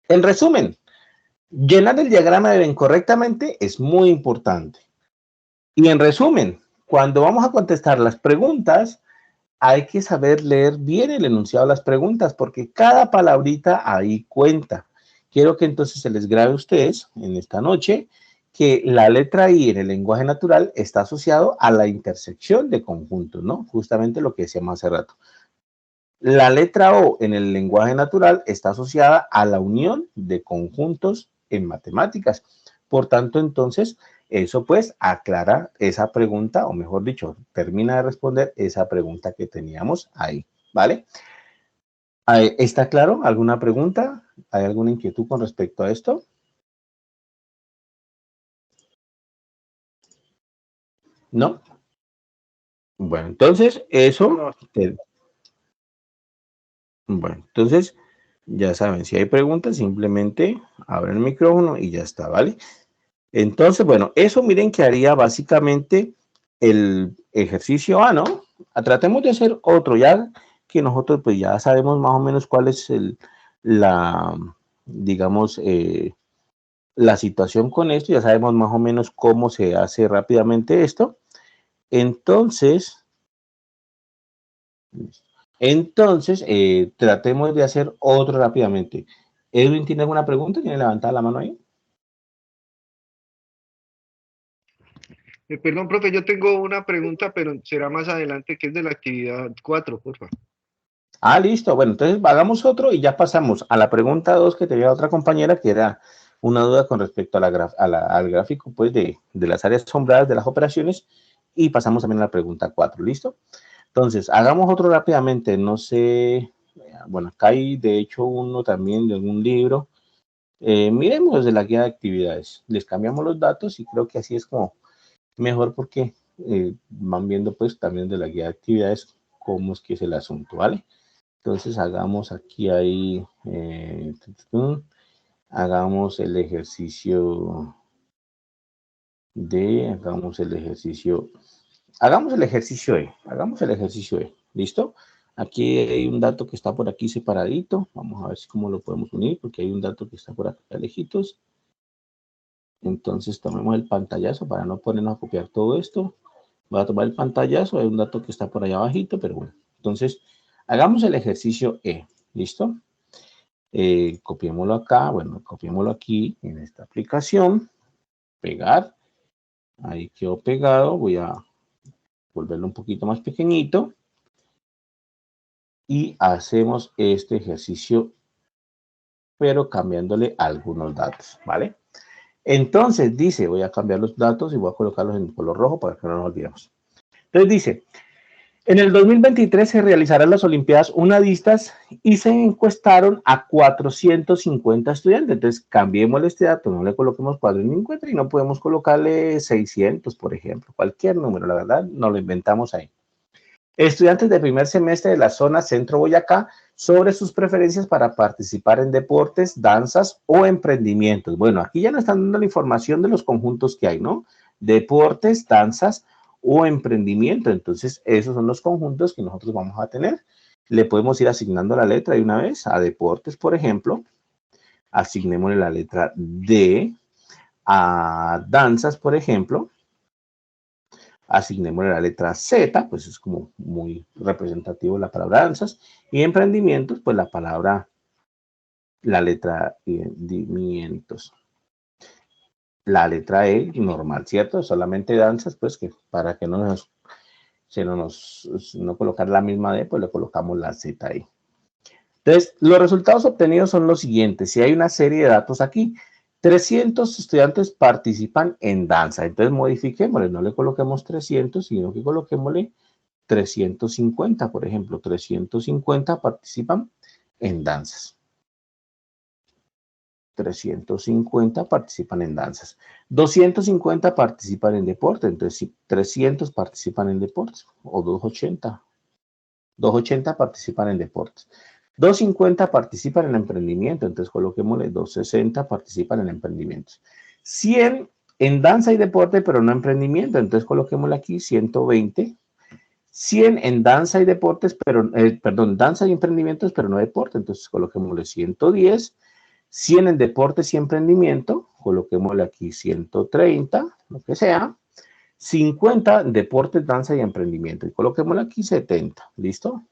en resumen, llenar el diagrama de Venn correctamente es muy importante. Y en resumen, cuando vamos a contestar las preguntas, hay que saber leer bien el enunciado de las preguntas porque cada palabrita ahí cuenta. Quiero que entonces se les grabe a ustedes en esta noche que la letra I en el lenguaje natural está asociado a la intersección de conjuntos, ¿no? Justamente lo que decíamos hace rato. La letra O en el lenguaje natural está asociada a la unión de conjuntos en matemáticas. Por tanto, entonces, eso pues aclara esa pregunta, o mejor dicho, termina de responder esa pregunta que teníamos ahí, ¿vale? ¿Está claro? ¿Alguna pregunta? ¿Hay alguna inquietud con respecto a esto? ¿No? Bueno, entonces eso... Bueno, entonces ya saben, si hay preguntas, simplemente abren el micrófono y ya está, ¿vale? Entonces, bueno, eso miren que haría básicamente el ejercicio A, ¿no? Tratemos de hacer otro, ya que nosotros pues ya sabemos más o menos cuál es digamos, la situación con esto, ya sabemos más o menos cómo se hace rápidamente esto. Entonces, tratemos de hacer otro rápidamente. ¿Edwin tiene alguna pregunta? ¿Tiene levantada la mano ahí? Perdón, profe, yo tengo una pregunta, pero será más adelante, que es de la actividad 4, por favor. Ah, listo. Bueno, entonces hagamos otro y ya pasamos a la pregunta 2 que tenía otra compañera, que era una duda con respecto a al gráfico pues, de las áreas sombradas de las operaciones, y pasamos también a la pregunta 4. ¿Listo? Entonces, hagamos otro rápidamente. No sé, bueno, acá hay de hecho uno también de algún libro. Miremos de la guía de actividades. Les cambiamos los datos y creo que así es como mejor, porque van viendo pues también de la guía de actividades cómo es que es el asunto, ¿vale? Entonces hagamos aquí ahí, hagamos el ejercicio hagamos el ejercicio E, ¿listo? Aquí hay un dato que está por aquí separadito, vamos a ver si cómo lo podemos unir, porque hay un dato que está por acá lejitos. Entonces tomemos el pantallazo para no ponernos a copiar todo esto. Voy a tomar el pantallazo, hay un dato que está por allá abajito, pero bueno. Entonces, hagamos el ejercicio E, ¿listo? Copiémoslo acá, bueno, copiémoslo aquí en esta aplicación, pegar, ahí quedó pegado, voy a volverlo un poquito más pequeñito y hacemos este ejercicio, pero cambiándole algunos datos, ¿vale? Entonces dice, voy a cambiar los datos y voy a colocarlos en color rojo para que no nos olvidemos. Entonces dice, en el 2023 se realizarán las Olimpiadas unadistas y se encuestaron a 450 estudiantes. Entonces, cambiémosle este dato, no le coloquemos 450 y no podemos colocarle 600, por ejemplo. Cualquier número, la verdad, no lo inventamos ahí. Estudiantes de primer semestre de la zona Centro Boyacá sobre sus preferencias para participar en deportes, danzas o emprendimientos. Bueno, aquí ya nos están dando la información de los conjuntos que hay, ¿no? Deportes, danzas o emprendimiento. Entonces, esos son los conjuntos que nosotros vamos a tener. Le podemos ir asignando la letra de una vez a deportes, por ejemplo. Asignémosle la letra D. A danzas, por ejemplo, asignémosle la letra Z, pues es como muy representativo la palabra danzas, y emprendimientos, pues la letra emprendimientos. La letra E, normal, ¿cierto? Solamente danzas, pues que para que no colocar la misma D, pues le colocamos la Z ahí. Entonces, los resultados obtenidos son los siguientes. Si hay una serie de datos aquí, 300 estudiantes participan en danza. Entonces, modifiquémosle, no le coloquemos 300, sino que coloquémosle 350, por ejemplo. 350 participan en danzas. 350 participan en danzas. 250 participan en deporte. Entonces, si 300 participan en deportes, o 280. 280 participan en deportes. 250 participan en emprendimiento, entonces coloquémosle 260 participan en emprendimientos. 100 en danza y deporte, pero no emprendimiento, entonces coloquémosle aquí 120. 100 en danza y deportes, pero, danza y emprendimientos, pero no deporte, entonces coloquémosle 110. 100 en deportes y emprendimiento, coloquémosle aquí 130, lo que sea. 50 deportes, danza y emprendimiento, y coloquémosle aquí 70, ¿listo?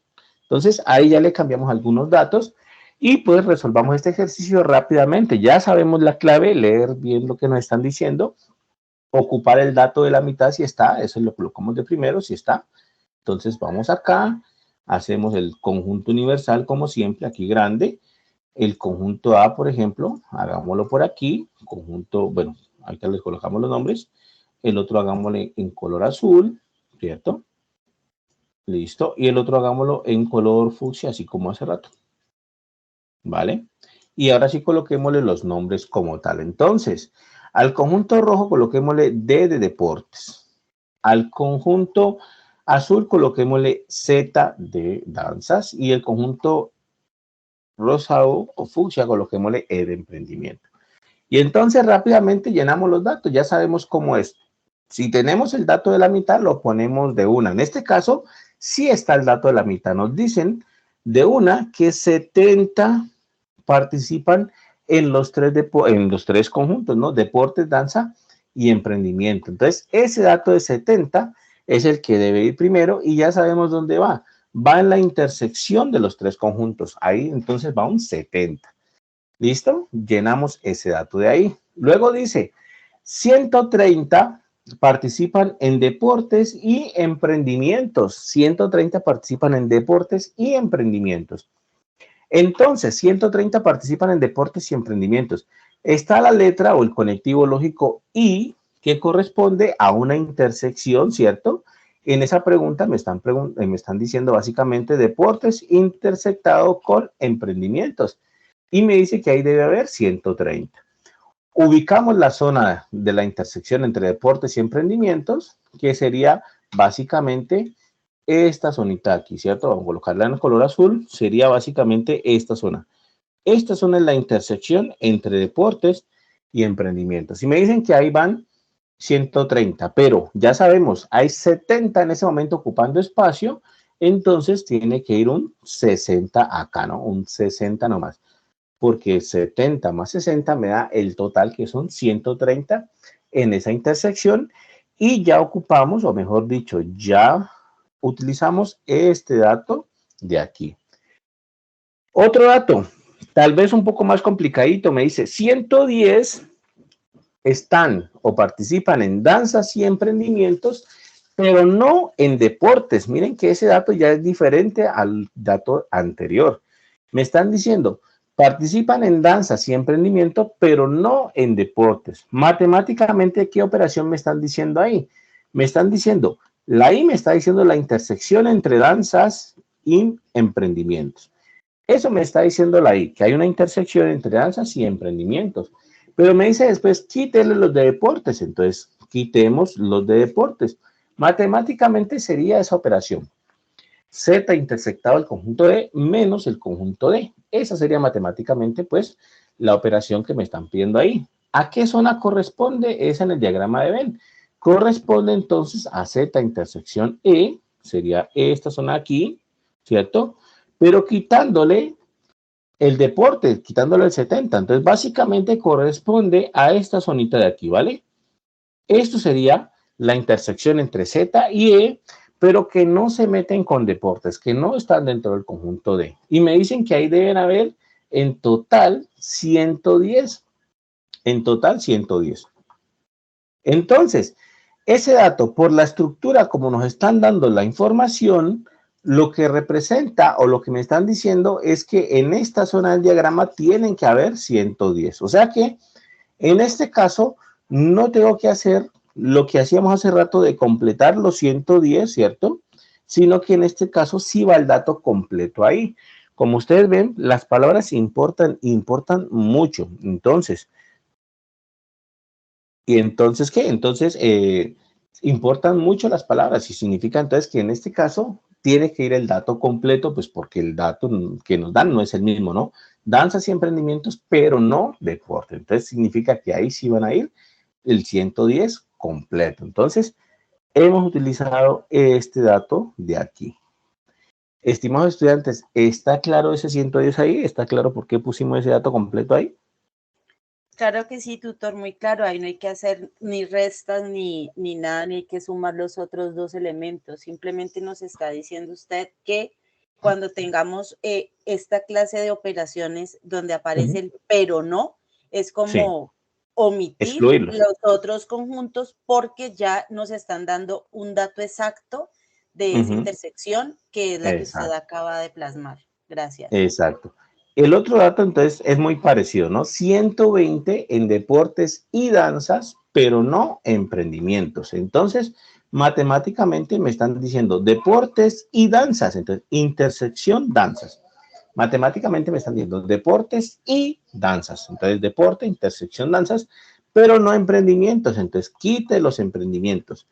Entonces, ahí ya le cambiamos algunos datos y pues resolvamos este ejercicio rápidamente. Ya sabemos la clave, leer bien lo que nos están diciendo, ocupar el dato de la mitad si está, eso lo colocamos de primero si está. Entonces, vamos acá, hacemos el conjunto universal como siempre, aquí grande. El conjunto A, por ejemplo, hagámoslo por aquí, conjunto, bueno, ahorita les colocamos los nombres. El otro hagámosle en color azul, ¿cierto? Listo. Y el otro hagámoslo en color fucsia, así como hace rato. ¿vale? Y ahora sí coloquémosle los nombres como tal. Entonces, al conjunto rojo coloquémosle D de deportes. Al conjunto azul coloquémosle Z de danzas. Y el conjunto rosado o fucsia coloquémosle E de emprendimiento. Y entonces rápidamente llenamos los datos. Ya sabemos cómo es. Si tenemos el dato de la mitad, lo ponemos de una. En este caso, sí está el dato de la mitad. Nos dicen de una que 70 participan en los tres conjuntos, ¿no? Deportes, danza y emprendimiento. Entonces, ese dato de 70 es el que debe ir primero y ya sabemos dónde va. Va en la intersección de los tres conjuntos. Ahí entonces va un 70. ¿Listo? Llenamos ese dato de ahí. Luego dice, 130 participan en deportes y emprendimientos. 130 participan en deportes y emprendimientos. Entonces, 130 participan en deportes y emprendimientos. Está la letra o el conectivo lógico I que corresponde a una intersección, ¿cierto? En esa pregunta me están diciendo básicamente deportes intersectado con emprendimientos. Y me dice que ahí debe haber 130. Ubicamos la zona de la intersección entre deportes y emprendimientos, que sería básicamente esta zonita aquí, ¿cierto? Vamos a colocarla en el color azul, sería básicamente esta zona. Esta zona es la intersección entre deportes y emprendimientos. Y me dicen que ahí van 130, pero ya sabemos, hay 70 en ese momento ocupando espacio, entonces tiene que ir un 60 acá, ¿no? Un 60 nomás, porque 70 más 60 me da el total que son 130 en esa intersección y ya ocupamos, o mejor dicho, ya utilizamos este dato de aquí. Otro dato, tal vez un poco más complicadito, me dice 110 están o participan en danzas y emprendimientos, pero no en deportes. Miren que ese dato ya es diferente al dato anterior. Me están diciendo, participan en danzas y emprendimiento, pero no en deportes. Matemáticamente, ¿qué operación me están diciendo ahí? Me están diciendo, la I me está diciendo la intersección entre danzas y emprendimientos. Eso me está diciendo la I, que hay una intersección entre danzas y emprendimientos. Pero me dice después, quítele los de deportes. Entonces, quitemos los de deportes. Matemáticamente sería esa operación. Z intersectado el conjunto D menos el conjunto D. Esa sería matemáticamente, pues, la operación que me están pidiendo ahí. ¿A qué zona corresponde? Es en el diagrama de Venn. Corresponde entonces a Z intersección E, sería esta zona aquí, ¿cierto? Pero quitándole el deporte, quitándole el 70. Entonces, básicamente corresponde a esta zonita de aquí, ¿vale? Esto sería la intersección entre Z y E, pero que no se meten con deportes, que no están dentro del conjunto D. Y me dicen que ahí deben haber en total 110. En total 110. Entonces, ese dato, por la estructura como nos están dando la información, lo que representa o lo que me están diciendo es que en esta zona del diagrama tienen que haber 110. O sea que en este caso no tengo que hacer lo que hacíamos hace rato de completar los 110, ¿cierto? Sino que en este caso sí va el dato completo ahí. Como ustedes ven, las palabras importan mucho. Entonces, ¿y entonces qué? Entonces, importan mucho las palabras y significa entonces que en este caso tiene que ir el dato completo, pues porque el dato que nos dan no es el mismo, ¿no? Danzas y emprendimientos, pero no deporte. Entonces, significa que ahí sí van a ir el 110 completo. Entonces, hemos utilizado este dato de aquí. Estimados estudiantes, ¿está claro ese 110 ahí? ¿Está claro por qué pusimos ese dato completo ahí? Claro que sí, tutor, muy claro. Ahí no hay que hacer ni restas ni nada, ni hay que sumar los otros dos elementos. Simplemente nos está diciendo usted que cuando tengamos esta clase de operaciones donde aparece el pero no, es Sí, como omitir excluirlos. los otros conjuntos porque ya nos están dando un dato exacto de esa intersección que es la que usted Exacto. acaba de plasmar. Gracias. Exacto. El otro dato entonces es muy parecido, ¿no? 120 en deportes y danzas, pero no emprendimientos. Entonces, matemáticamente me están diciendo deportes y danzas. Entonces, intersección danzas. Matemáticamente me están diciendo deportes y danzas. Entonces, deporte, intersección, danzas, pero no emprendimientos. Entonces, quite los emprendimientos.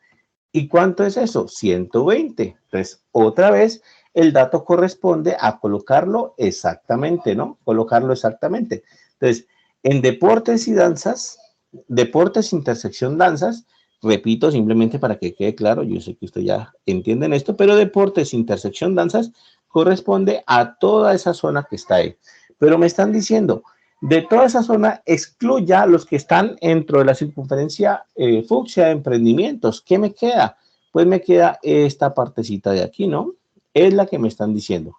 ¿Y cuánto es eso? 120. Entonces, otra vez, el dato corresponde a colocarlo exactamente, ¿no? Colocarlo exactamente. Entonces, en deportes y danzas, deportes, intersección, danzas, repito simplemente para que quede claro, yo sé que ustedes ya entienden esto, pero deportes, intersección, danzas, corresponde a toda esa zona que está ahí. Pero me están diciendo, de toda esa zona, excluya los que están dentro de la circunferencia fucsia de emprendimientos. ¿Qué me queda? Pues me queda esta partecita de aquí, ¿no? Es la que me están diciendo.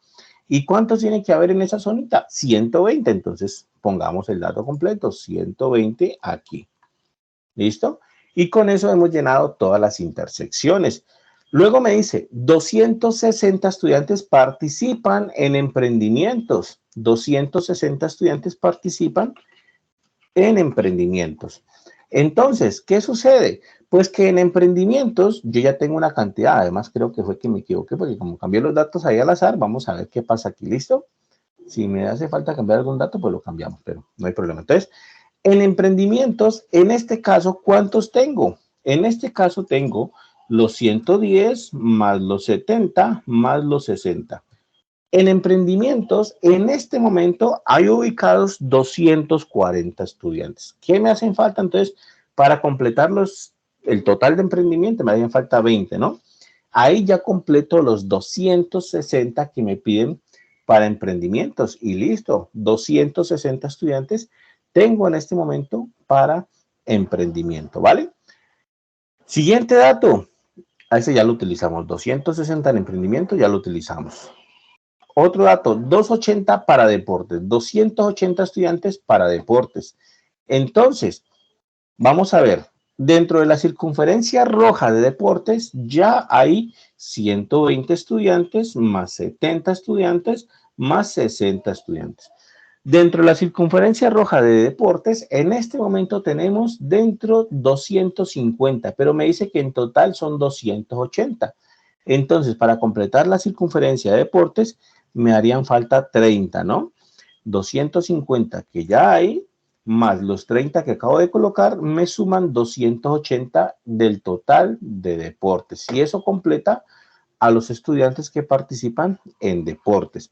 ¿Y cuántos tiene que haber en esa zonita? 120. Entonces, pongamos el dato completo, 120 aquí. ¿Listo? Y con eso hemos llenado todas las intersecciones. Luego me dice, 260 estudiantes participan en emprendimientos. 260 estudiantes participan en emprendimientos. Entonces, ¿qué sucede? Pues que en emprendimientos yo ya tengo una cantidad, además creo que fue que me equivoqué, porque como cambié los datos ahí al azar, vamos a ver qué pasa aquí, ¿listo? Si me hace falta cambiar algún dato, pues lo cambiamos, pero no hay problema. Entonces, en emprendimientos, en este caso, ¿cuántos tengo? En este caso tengo los 110 más los 70 más los 60. En emprendimientos, en este momento hay ubicados 240 estudiantes. ¿Qué me hacen falta entonces para completar el total de emprendimiento? Me hacen falta 20, ¿no? Ahí ya completo los 260 que me piden para emprendimientos y listo, 260 estudiantes tengo en este momento para emprendimiento, ¿vale? Siguiente dato, a ese ya lo utilizamos, 260 en emprendimiento, ya lo utilizamos. Otro dato, 280 para deportes, 280 estudiantes para deportes. Entonces, vamos a ver, dentro de la circunferencia roja de deportes ya hay 120 estudiantes más 70 estudiantes más 60 estudiantes. Dentro de la circunferencia roja de deportes, en este momento tenemos dentro 250, pero me dice que en total son 280. Entonces, para completar la circunferencia de deportes, me harían falta 30, ¿no? 250 que ya hay, más los 30 que acabo de colocar, me suman 280 del total de deportes. Y eso completa a los estudiantes que participan en deportes.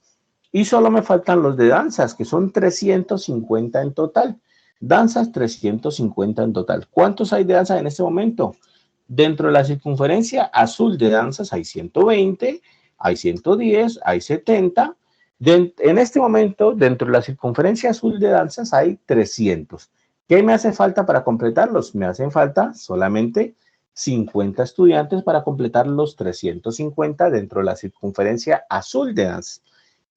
Y solo me faltan los de danzas, que son 350 en total. Danzas, 350 en total. ¿Cuántos hay de danzas en este momento? Dentro de la circunferencia azul de danzas hay 120, hay 110, hay 70. En este momento, dentro de la circunferencia azul de danzas hay 300. ¿Qué me hace falta para completarlos? Me hacen falta solamente 50 estudiantes para completar los 350 dentro de la circunferencia azul de danzas.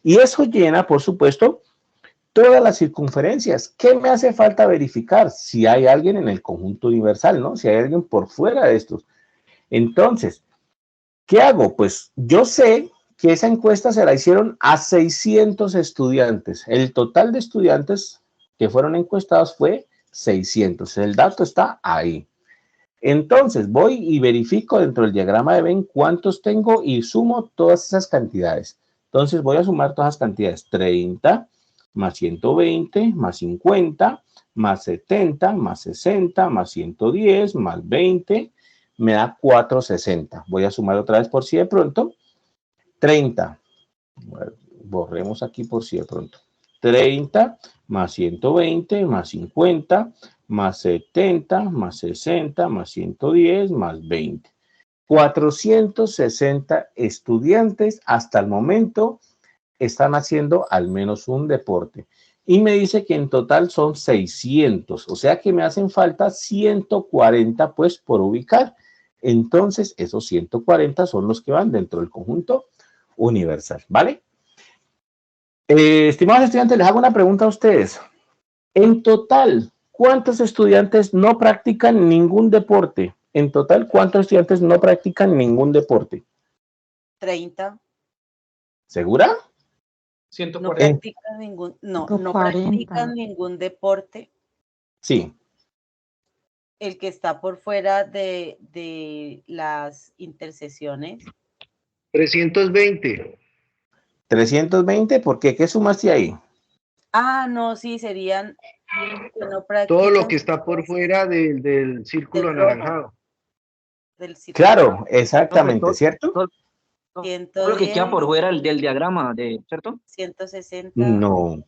Y eso llena, por supuesto, todas las circunferencias. ¿Qué me hace falta verificar? Si hay alguien en el conjunto universal, ¿no? Si hay alguien por fuera de estos. Entonces, ¿qué hago? Pues yo sé que esa encuesta se la hicieron a 600 estudiantes. El total de estudiantes que fueron encuestados fue 600. El dato está ahí. Entonces, voy y verifico dentro del diagrama de Venn cuántos tengo y sumo todas esas cantidades. Entonces, voy a sumar todas las cantidades. 30 más 120 más 50 más 70 más 60 más 110 más 20 me da 460. Voy a sumar otra vez por si de pronto. 30. Borremos aquí por si de pronto. 30 más 120 más 50 más 70 más 60 más 110 más 20. 460 estudiantes hasta el momento están haciendo al menos un deporte. Y me dice que en total son 600, o sea que me hacen falta 140 pues por ubicar. Entonces esos 140 son los que van dentro del conjunto universal, ¿vale? Estimados estudiantes, les hago una pregunta a ustedes. En total, ¿cuántos estudiantes no practican ningún deporte? En total, ¿cuántos estudiantes no practican ningún deporte? 30. ¿Segura? No 140. practican ningún, no 40. practican ningún deporte. Sí. El que está por fuera de las intersecciones. 320. 320, ¿por qué? ¿Qué sumaste ahí? Ah, no, sí, serían que no Todo lo practican que está por fuera del círculo del rojo, anaranjado. del círculo Claro, rojo. Profe, exactamente, ¿cierto? todo lo que queda 110, por fuera del diagrama, ¿cierto? 160. No.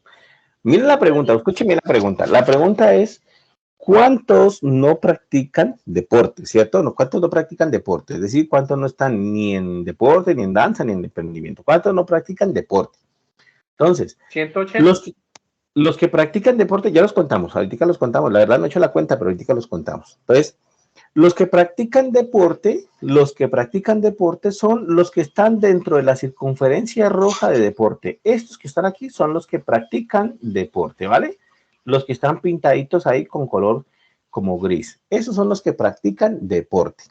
Miren la pregunta, escúcheme la pregunta. La pregunta es, ¿cuántos no practican deporte, cierto? No, ¿cuántos no practican deporte? Es decir, ¿cuántos no están ni en deporte, ni en danza, ni en emprendimiento? ¿Cuántos no practican deporte? Entonces, 180. los que practican deporte, ya los contamos, ahorita los contamos, la verdad no he hecho la cuenta, pero ahorita los contamos. Entonces, los que practican deporte son los que están dentro de la circunferencia roja de deporte. Estos que están aquí son los que practican deporte, ¿vale? Los que están pintaditos ahí con color como gris. Esos son los que practican deporte.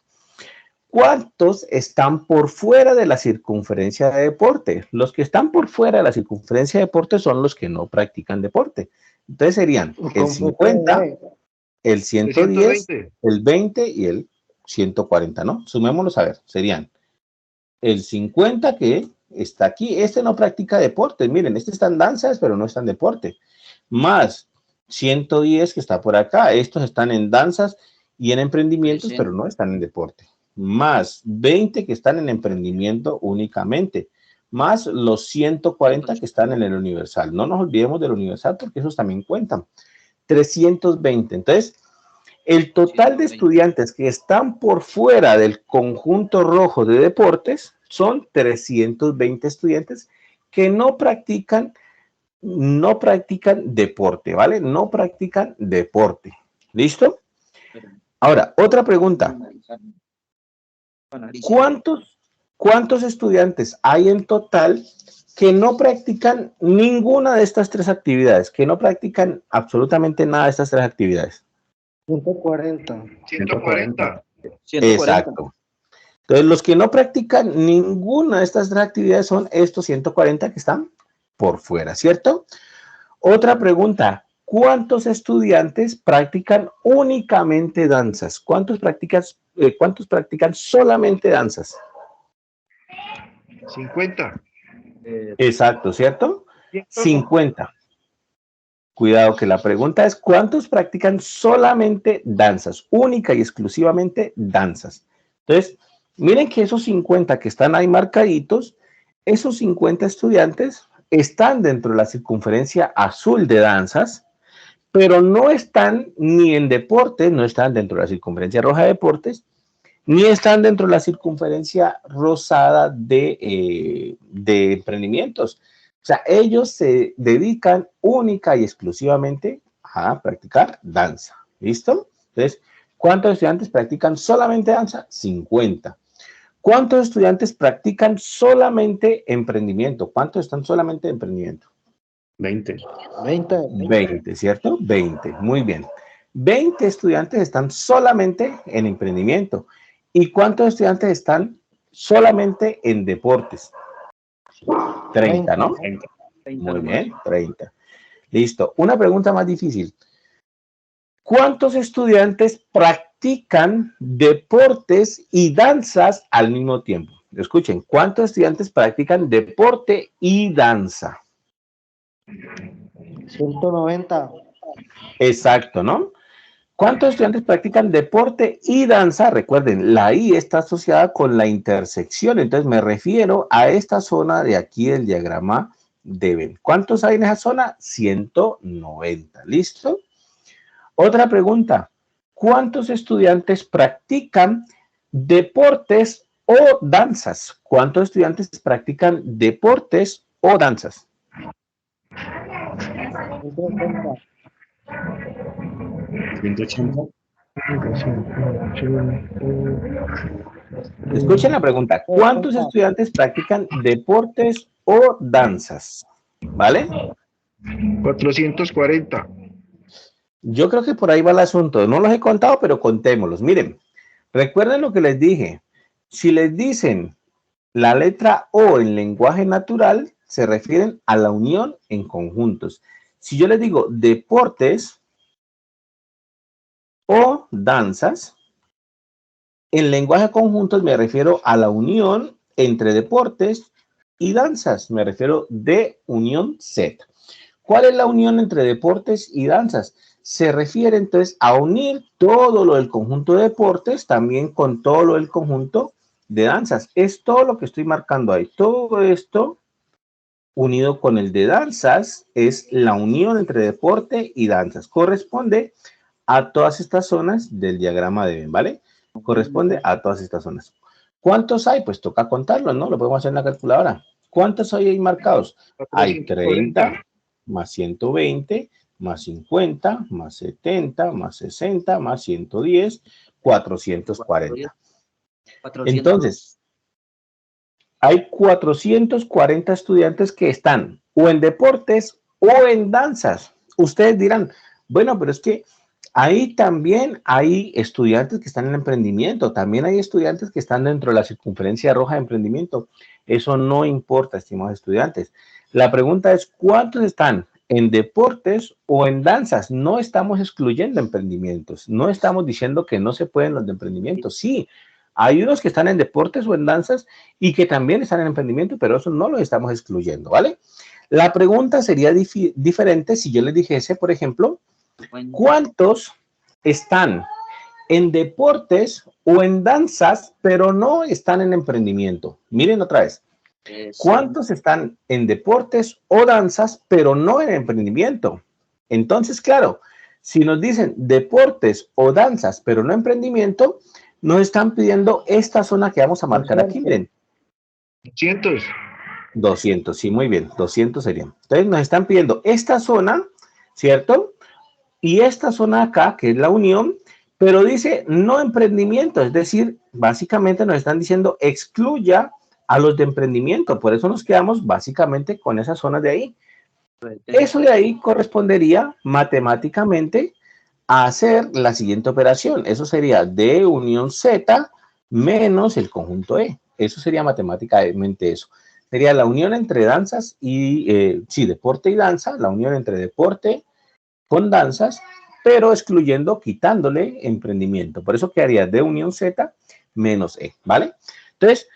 ¿Cuántos están por fuera de la circunferencia de deporte? Los que están por fuera de la circunferencia de deporte son los que no practican deporte. Entonces serían el 50, el 110, 320. el 20 y el 140, ¿no? Sumémoslos a ver, serían el 50 que está aquí, este no practica deporte, miren, este está en danzas, pero no está en deporte, más 110 que está por acá, estos están en danzas y en emprendimientos, pero no están en deporte, más 20 que están en emprendimiento únicamente, más los 140 que están en el universal. No nos olvidemos del universal porque esos también cuentan. 320. Entonces, el total de estudiantes que están por fuera del conjunto rojo de deportes son 320 estudiantes que no practican deporte, ¿vale? No practican deporte. ¿Listo? Ahora, otra pregunta. ¿Cuántos estudiantes hay en total que no practican ninguna de estas tres actividades? Que no practican absolutamente nada de estas tres actividades. 140. 140. 140. Exacto. Entonces, los que no practican ninguna de estas tres actividades son estos 140 que están por fuera, ¿cierto? Otra pregunta. ¿Cuántos estudiantes practican únicamente danzas? ¿Cuántos practican solamente danzas? 50. Exacto, ¿cierto? 100. 50. Cuidado que la pregunta es, ¿cuántos practican solamente danzas? Única y exclusivamente danzas. Entonces, miren que esos 50 que están ahí marcaditos, esos 50 estudiantes están dentro de la circunferencia azul de danzas, pero no están ni en deportes, no están dentro de la circunferencia roja de deportes, ni están dentro de la circunferencia rosada de emprendimientos. O sea, ellos se dedican única y exclusivamente a practicar danza. ¿Listo? Entonces, ¿cuántos estudiantes practican solamente danza? 50. ¿Cuántos estudiantes practican solamente emprendimiento? ¿Cuántos están solamente en emprendimiento? 20. 20, ¿cierto? 20, muy bien. 20 estudiantes están solamente en emprendimiento. ¿Y cuántos estudiantes están solamente en deportes? 30, ¿no? 30 Muy nomás. bien, 30. Listo. Una pregunta más difícil. ¿Cuántos estudiantes practican deportes y danzas al mismo tiempo? Escuchen, ¿cuántos estudiantes practican deporte y danza? 190. Exacto, ¿no? ¿Cuántos estudiantes practican deporte y danza? Recuerden, la I está asociada con la intersección, entonces me refiero a esta zona de aquí del diagrama de Venn. ¿Cuántos hay en esa zona? 190, ¿listo? Otra pregunta, ¿cuántos estudiantes practican deportes o danzas? ¿Cuántos estudiantes practican deportes o danzas? 180. 180. Escuchen la pregunta. ¿Cuántos estudiantes practican deportes o danzas? ¿Vale? 440. Yo creo que por ahí va el asunto. No los he contado, pero contémoslos. Miren, recuerden lo que les dije. Si les dicen la letra O en lenguaje natural, se refieren a la unión en conjuntos. Si yo les digo deportes o danzas, en lenguaje conjuntos me refiero a la unión entre deportes y danzas. Me refiero de unión Z. ¿Cuál es la unión entre deportes y danzas? Se refiere entonces a unir todo lo del conjunto de deportes también con todo lo del conjunto de danzas. Es todo lo que estoy marcando ahí. Todo esto unido con el de danzas es la unión entre deporte y danzas. Corresponde a todas estas zonas del diagrama de Venn, ¿vale? Corresponde a todas estas zonas. ¿Cuántos hay? Pues toca contarlos, ¿no? Lo podemos hacer en la calculadora. ¿Cuántos hay ahí marcados? Hay 30 más 120 más 50 más 70 más 60 más 110, 440. Entonces, hay 440 estudiantes que están o en deportes o en danzas. Ustedes dirán, bueno, pero es que ahí también hay estudiantes que están en emprendimiento, también hay estudiantes que están dentro de la circunferencia roja de emprendimiento. Eso no importa, estimados estudiantes. La pregunta es, ¿cuántos están en deportes o en danzas? No estamos excluyendo emprendimientos, no estamos diciendo que no se pueden los de emprendimiento. Sí, hay unos que están en deportes o en danzas y que también están en emprendimiento, pero eso no lo estamos excluyendo, ¿vale? La pregunta sería diferente si yo les dijese, por ejemplo, ¿cuántos están en deportes o en danzas, pero no están en emprendimiento? Miren otra vez. ¿Cuántos están en deportes o danzas, pero no en emprendimiento? Entonces, claro, si nos dicen deportes o danzas, pero no emprendimiento, nos están pidiendo esta zona que vamos a marcar aquí, miren. 200. 200, sí, muy bien, 200 serían. Entonces nos están pidiendo esta zona, ¿cierto? Y esta zona acá, que es la unión, pero dice no emprendimiento, es decir, básicamente nos están diciendo excluya a los de emprendimiento, por eso nos quedamos básicamente con esas zonas de ahí. Eso de ahí correspondería matemáticamente a hacer la siguiente operación. Eso sería D unión Z menos el conjunto E. Eso sería matemáticamente eso. Sería la unión entre danzas y, deporte y danza, la unión entre deporte con danzas, pero excluyendo, quitándole emprendimiento. Por eso quedaría D unión Z menos E, ¿vale? Entonces,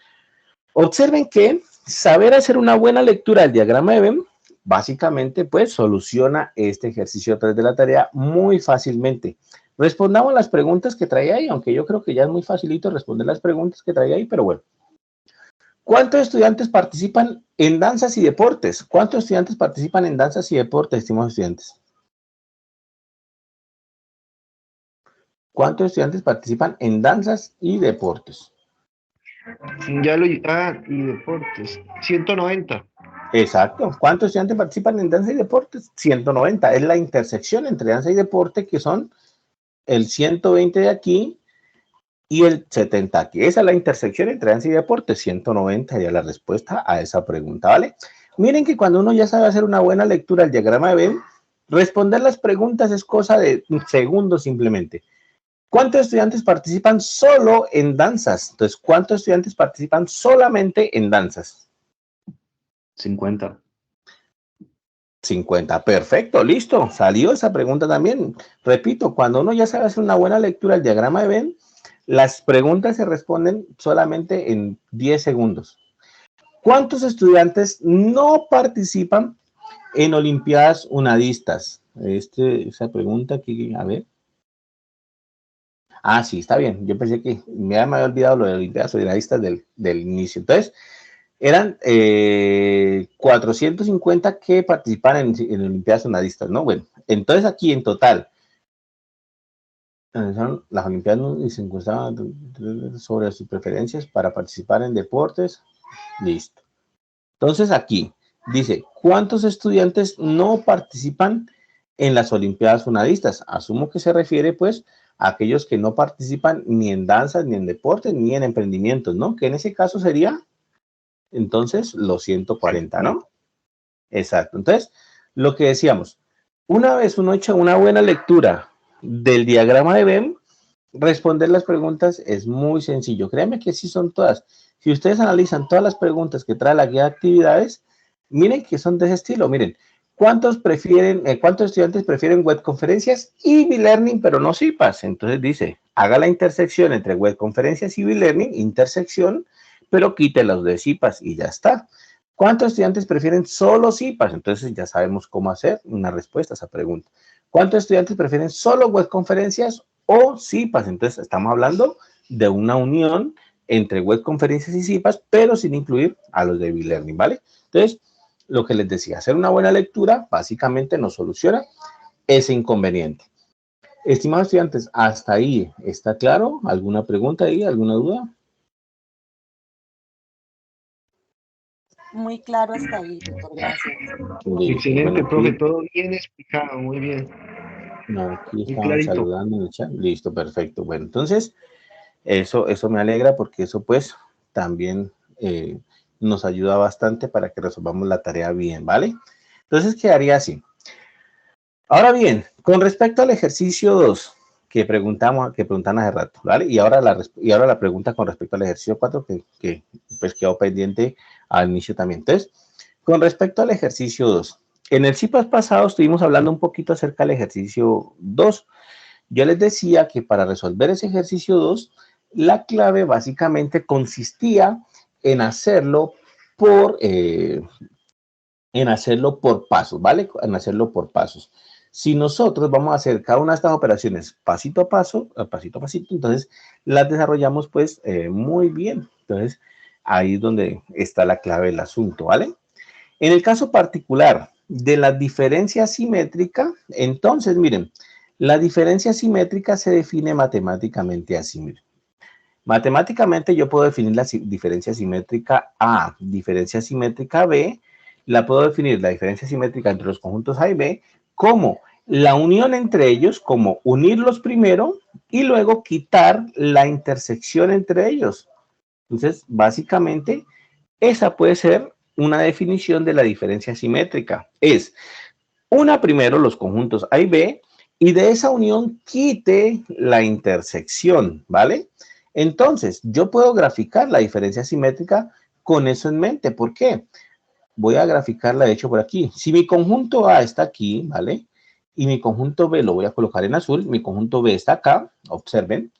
observen que saber hacer una buena lectura del diagrama de Venn básicamente, pues, soluciona este ejercicio 3 de la tarea muy fácilmente. Respondamos las preguntas que trae ahí, aunque yo creo que ya es muy facilito responder las preguntas que trae ahí, pero bueno. ¿Cuántos estudiantes participan en danzas y deportes? ¿Cuántos estudiantes participan en danzas y deportes, estimados estudiantes? ¿Cuántos estudiantes participan en danzas y deportes? Ya lo... Ah, y deportes. 190. Exacto. ¿Cuántos estudiantes participan en danza y deportes? 190. Es la intersección entre danza y deporte, que son el 120 de aquí y el 70 aquí. Esa es la intersección entre danza y deporte. 190 sería la respuesta a esa pregunta, ¿vale? Miren que cuando uno ya sabe hacer una buena lectura del diagrama de Venn, responder las preguntas es cosa de segundos simplemente. ¿Cuántos estudiantes participan solo en danzas? Entonces, ¿cuántos estudiantes participan solamente en danzas? 50. 50, perfecto, listo, salió esa pregunta también. Repito, cuando uno ya sabe hacer una buena lectura del diagrama de Venn, las preguntas se responden solamente en 10 segundos. ¿Cuántos estudiantes no participan en Olimpiadas Unadistas? Esa pregunta aquí, a ver. Ah, sí, está bien. Yo pensé que me había olvidado lo de Olimpiadas Unadistas del inicio. Entonces, eran 450 que participan en Olimpiadas Unadistas, ¿no? Bueno, entonces aquí en total, son las Olimpiadas y se encuestaban sobre sus preferencias para participar en deportes. Listo. Entonces aquí dice, ¿cuántos estudiantes no participan en las Olimpiadas Unadistas? Asumo que se refiere, pues, a aquellos que no participan ni en danzas, ni en deportes, ni en emprendimientos, ¿no? Que en ese caso sería... Entonces, los 140, ¿no? Exacto. Entonces, lo que decíamos, una vez uno echa una buena lectura del diagrama de Venn, responder las preguntas es muy sencillo. Créanme que sí son todas. Si ustedes analizan todas las preguntas que trae la guía de actividades, miren que son de ese estilo. Miren, ¿cuántos estudiantes prefieren webconferencias y B-Learning, pero no CIPAS? Entonces dice, haga la intersección entre webconferencias y B-Learning, intersección, pero quite los de CIPAS y ya está. ¿Cuántos estudiantes prefieren solo CIPAS? Entonces ya sabemos cómo hacer una respuesta a esa pregunta. ¿Cuántos estudiantes prefieren solo webconferencias o CIPAS? Entonces estamos hablando de una unión entre webconferencias y CIPAS, pero sin incluir a los de e-learning, ¿vale? Entonces, lo que les decía, hacer una buena lectura básicamente nos soluciona ese inconveniente. Estimados estudiantes, hasta ahí, ¿está claro? ¿Alguna pregunta ahí? ¿Alguna duda? Muy claro hasta ahí, doctor, gracias. Excelente, Bueno, profe, aquí, todo bien explicado, muy bien, no, aquí muy estaban clarito. saludando en el chat. Listo, perfecto. Bueno, entonces, eso me alegra porque eso pues también nos ayuda bastante para que resolvamos la tarea bien, ¿vale? Entonces quedaría así. Ahora bien, con respecto al ejercicio 2 que preguntan hace rato, ¿vale? Y ahora la pregunta con respecto al ejercicio 4 que pues quedó pendiente al inicio también. Entonces, con respecto al ejercicio 2, en el CIPAS pasado estuvimos hablando un poquito acerca del ejercicio 2. Yo les decía que para resolver ese ejercicio 2, la clave básicamente consistía en hacerlo por pasos, ¿vale? En hacerlo por pasos. Si nosotros vamos a hacer cada una de estas operaciones pasito a pasito, entonces las desarrollamos pues muy bien. Entonces, ahí es donde está la clave del asunto, ¿vale? En el caso particular de la diferencia simétrica, entonces, miren, la diferencia simétrica se define matemáticamente así, miren. Matemáticamente yo puedo definir la diferencia simétrica A, diferencia simétrica B, la puedo definir la diferencia simétrica entre los conjuntos A y B como la unión entre ellos, como unirlos primero y luego quitar la intersección entre ellos. Entonces, básicamente, esa puede ser una definición de la diferencia simétrica. Es una primero los conjuntos A y B y de esa unión quite la intersección, ¿vale? Entonces, yo puedo graficar la diferencia simétrica con eso en mente. ¿Por qué? Voy a graficarla, de hecho, por aquí. Si mi conjunto A está aquí, ¿vale? Y mi conjunto B lo voy a colocar en azul, mi conjunto B está acá, observen.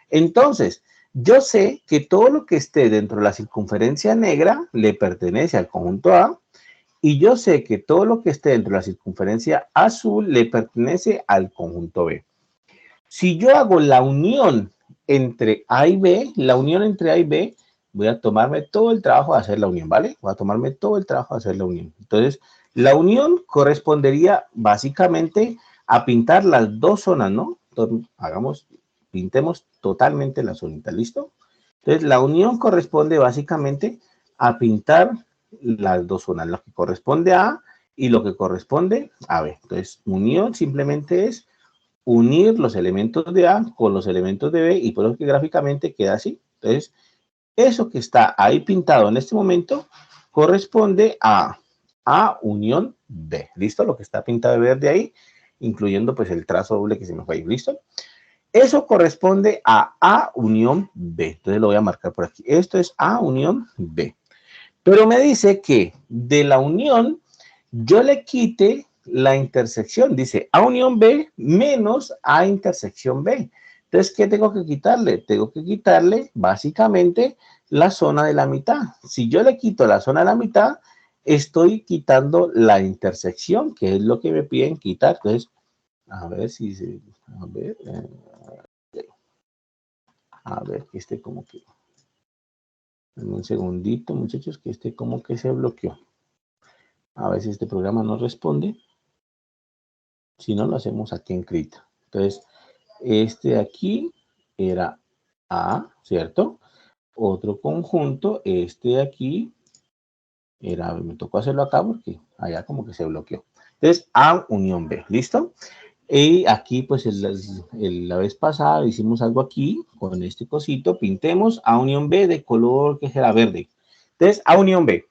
Entonces, yo sé que todo lo que esté dentro de la circunferencia negra le pertenece al conjunto A y yo sé que todo lo que esté dentro de la circunferencia azul le pertenece al conjunto B. Si yo hago la unión entre A y B, voy a tomarme todo el trabajo de hacer la unión, ¿vale? Voy a tomarme todo el trabajo de hacer la unión. Entonces, la unión correspondería básicamente a pintar las dos zonas, ¿no? Entonces, pintemos totalmente la zonita, ¿listo? Entonces, la unión corresponde básicamente a pintar las dos zonas, lo que corresponde a A y lo que corresponde a B. Entonces, unión simplemente es unir los elementos de A con los elementos de B y por eso que gráficamente queda así. Entonces, eso que está ahí pintado en este momento corresponde a A unión B. ¿Listo? Lo que está pintado de verde ahí, incluyendo pues el trazo doble que se me fue ahí. ¿Listo? Eso corresponde a A unión B. Entonces lo voy a marcar por aquí. Esto es A unión B. Pero me dice que de la unión yo le quite la intersección. Dice A unión B menos A intersección B. Entonces, ¿qué tengo que quitarle? Tengo que quitarle básicamente la zona de la mitad. Si yo le quito la zona de la mitad, estoy quitando la intersección, que es lo que me piden quitar. Entonces, a ver si se... A ver, que esté como que... Un segundito, muchachos, que este como que se bloqueó. A ver si este programa no responde. Si no, lo hacemos aquí en Krita. Entonces, este de aquí era A, ¿cierto? Otro conjunto, este de aquí era, me tocó hacerlo acá porque allá como que se bloqueó. Entonces, A unión B, ¿listo? Y aquí, pues, la vez pasada hicimos algo aquí con este cosito. Pintemos A unión B de color que será verde. Entonces, A unión B.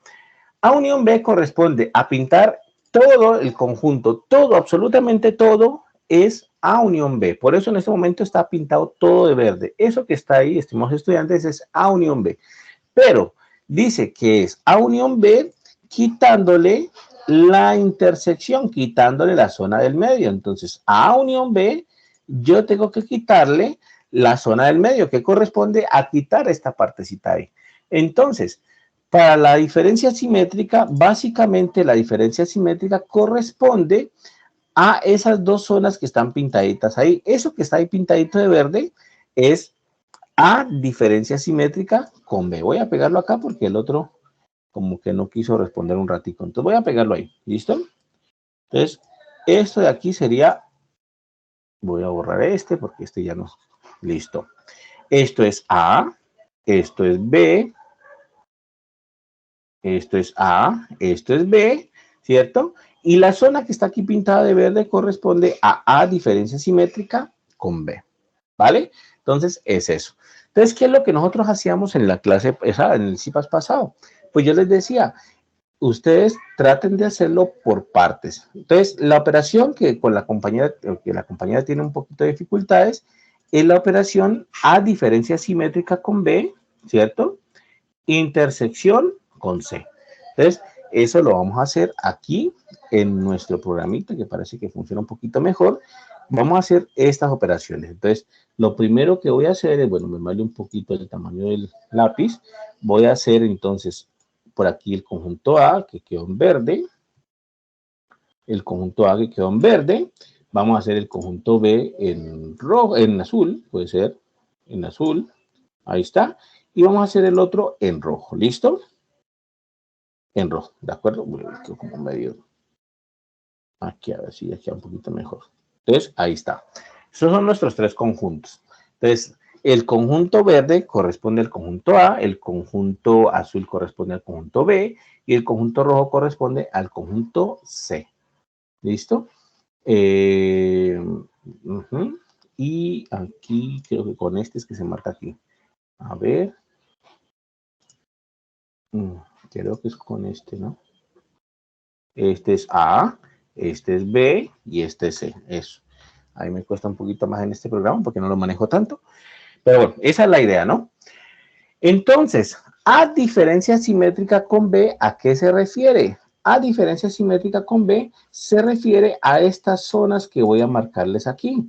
A unión B corresponde a pintar todo el conjunto, todo, absolutamente todo es A unión B. Por eso en este momento está pintado todo de verde. Eso que está ahí, estimados estudiantes, es A unión B. Pero dice que es A unión B quitándole la intersección, quitándole la zona del medio. Entonces, a unión B, yo tengo que quitarle la zona del medio, que corresponde a quitar esta partecita ahí. Entonces, Para la diferencia simétrica, básicamente la diferencia simétrica corresponde a esas dos zonas que están pintaditas ahí. Eso que está ahí pintadito de verde es A diferencia simétrica con B. Voy a pegarlo acá porque el otro como que no quiso responder un ratico. Entonces voy a pegarlo ahí. ¿Listo? Entonces, esto de aquí sería... Voy a borrar este porque este ya no... Listo. Esto es A. Esto es B. Esto es A. Esto es B. ¿Cierto? Y la zona que está aquí pintada de verde corresponde a A diferencia simétrica con B. ¿Vale? Entonces, es eso. Entonces, ¿qué es lo que nosotros hacíamos en la clase, en el CIPAS pasado? Pues yo les decía, ustedes traten de hacerlo por partes. Entonces, la operación que la compañera tiene un poquito de dificultades es la operación A diferencia simétrica con B, ¿cierto? Intersección con C. Entonces, eso lo vamos a hacer aquí en nuestro programita, que parece que funciona un poquito mejor. Vamos a hacer estas operaciones. Entonces, lo primero que voy a hacer es, bueno, me vale un poquito el tamaño del lápiz. Voy a hacer entonces por aquí el conjunto A que quedó en verde. El conjunto A que quedó en verde. Vamos a hacer el conjunto B en rojo, en azul, puede ser en azul. Ahí está. Y vamos a hacer el otro en rojo. ¿Listo? En rojo, ¿de acuerdo? Bueno, como medio. Aquí, a ver si ya queda un poquito mejor. Entonces, ahí está. Esos son nuestros tres conjuntos. Entonces, el conjunto verde corresponde al conjunto A, el conjunto azul corresponde al conjunto B y el conjunto rojo corresponde al conjunto C. ¿Listo? Y aquí, creo que con este es que se marca aquí. A ver. Creo que es con este, ¿no? Este es A, este es B y este es C. Eso. Ahí me cuesta un poquito más en este programa porque no lo manejo tanto. Pero bueno, esa es la idea, ¿no? Entonces, A diferencia simétrica con B, ¿a qué se refiere? A diferencia simétrica con B se refiere a estas zonas que voy a marcarles aquí.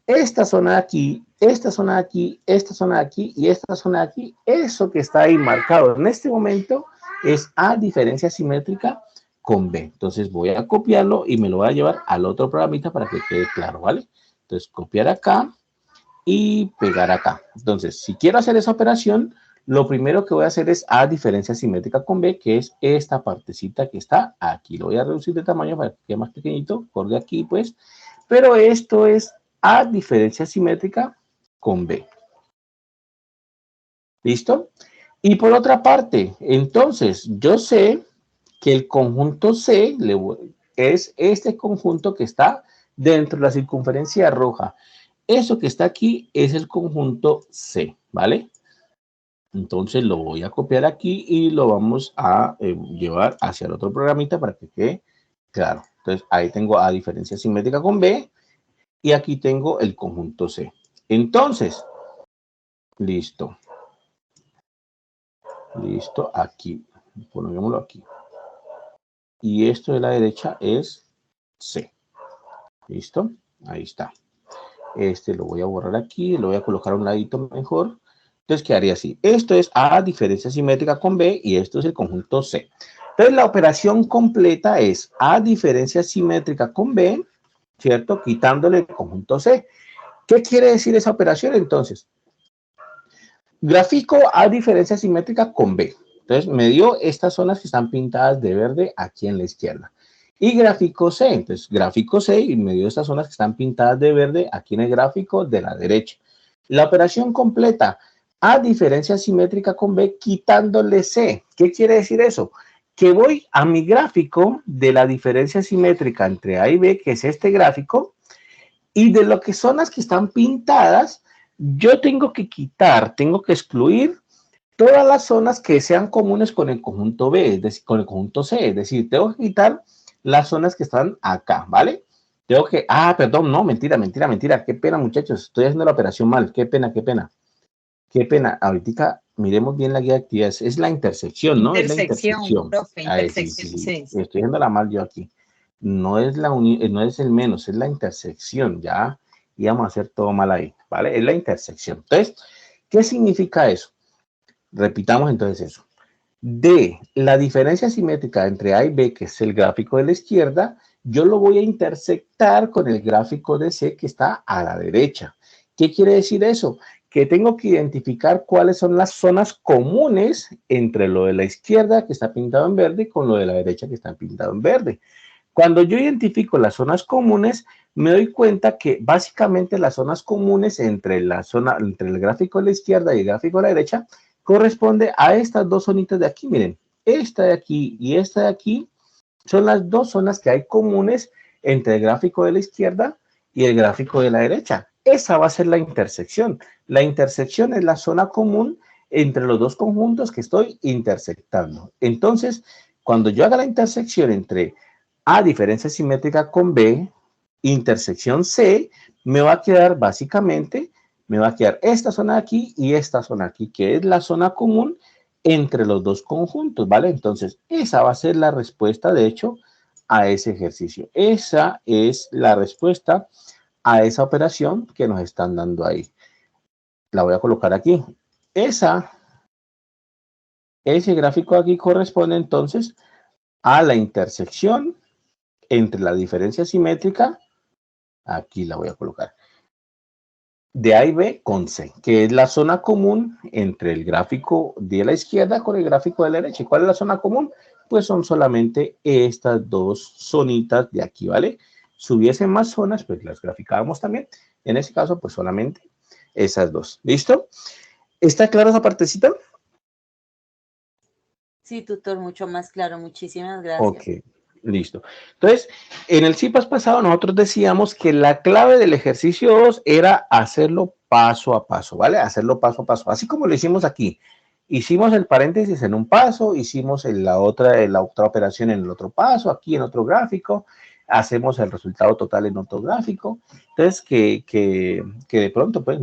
Esta zona de aquí, esta zona de aquí, esta zona de aquí y esta zona de aquí. Eso que está ahí marcado en este momento es A diferencia simétrica con B. Entonces voy a copiarlo y me lo voy a llevar al otro programita para que quede claro, ¿vale? Entonces copiar acá y pegar acá. Entonces, si quiero hacer esa operación, lo primero que voy a hacer es A diferencia simétrica con B, que es esta partecita que está aquí. Lo voy a reducir de tamaño para que quede más pequeñito, por de aquí pues. Pero esto es A diferencia simétrica con B. ¿Listo? Y por otra parte, entonces, yo sé que el conjunto C es este conjunto que está dentro de la circunferencia roja. Eso que está aquí es el conjunto C, ¿vale? Entonces lo voy a copiar aquí y lo vamos a llevar hacia el otro programita para que quede claro. Entonces ahí tengo A diferencia simétrica con B y aquí tengo el conjunto C. Entonces, listo. Listo, aquí. Pongámoslo aquí. Y esto de la derecha es C. ¿Listo? Ahí está. Este lo voy a borrar aquí, lo voy a colocar a un ladito mejor. Entonces quedaría así. Esto es A diferencia simétrica con B y esto es el conjunto C. Entonces la operación completa es A diferencia simétrica con B, ¿cierto? Quitándole el conjunto C. ¿Qué quiere decir esa operación entonces? Grafico A diferencia simétrica con B. Entonces me dio estas zonas que están pintadas de verde aquí en la izquierda. Y gráfico C, entonces gráfico C y me dio estas zonas que están pintadas de verde aquí en el gráfico de la derecha. La operación completa, A diferencia simétrica con B, quitándole C. ¿Qué quiere decir eso? Que voy a mi gráfico de la diferencia simétrica entre A y B, que es este gráfico, y de lo que son las que están pintadas, yo tengo que quitar, tengo que excluir todas las zonas que sean comunes con el conjunto B, es decir, con el conjunto C. Es decir, tengo que quitar las zonas que están acá, ¿vale? Tengo que, perdón, no, mentira. Qué pena, muchachos. Estoy haciendo la operación mal. Qué pena. Ahorita miremos bien la guía de actividades. Es la intersección, ¿no? Es la intersección. Profe, intersección, sí. Estoy haciéndola mal yo aquí. No es no es el menos, es la intersección. Ya íbamos a hacer todo mal ahí, ¿vale? Es la intersección. Entonces, ¿qué significa eso? Repitamos entonces eso. de la diferencia simétrica entre A y B, que es el gráfico de la izquierda, yo lo voy a intersectar con el gráfico de C que está a la derecha. ¿Qué quiere decir eso? Que tengo que identificar cuáles son las zonas comunes entre lo de la izquierda que está pintado en verde con lo de la derecha que está pintado en verde. Cuando yo identifico las zonas comunes, me doy cuenta que básicamente las zonas comunes entre el gráfico de la izquierda y el gráfico de la derecha corresponde a estas dos zonitas de aquí. Miren, esta de aquí y esta de aquí son las dos zonas que hay comunes entre el gráfico de la izquierda y el gráfico de la derecha. Esa va a ser la intersección. La intersección es la zona común entre los dos conjuntos que estoy intersectando. Entonces, cuando yo haga la intersección entre A, diferencia simétrica con B, intersección C, me va a quedar básicamente, me va a quedar esta zona aquí y esta zona aquí, que es la zona común entre los dos conjuntos, ¿vale? Entonces, esa va a ser la respuesta, de hecho, a ese ejercicio. Esa es la respuesta a esa operación que nos están dando ahí. La voy a colocar aquí. Ese gráfico aquí corresponde entonces a la intersección entre la diferencia simétrica, aquí la voy a colocar, de A y B con C, que es la zona común entre el gráfico de la izquierda con el gráfico de la derecha. ¿Y cuál es la zona común? Pues son solamente estas dos zonitas de aquí, ¿vale? Si hubiesen más zonas, pues las graficábamos también. En este caso, pues solamente esas dos. ¿Listo? ¿Está clara esa partecita? Sí, tutor, mucho más claro. Muchísimas gracias. Ok, listo. Entonces, en el CIPAS pasado nosotros decíamos que la clave del ejercicio 2 era hacerlo paso a paso, ¿vale? Hacerlo paso a paso, así como lo hicimos aquí. Hicimos el paréntesis en un paso, hicimos la otra operación en el otro paso, aquí en otro gráfico, hacemos el resultado total en otro gráfico. Entonces, que de pronto, pues,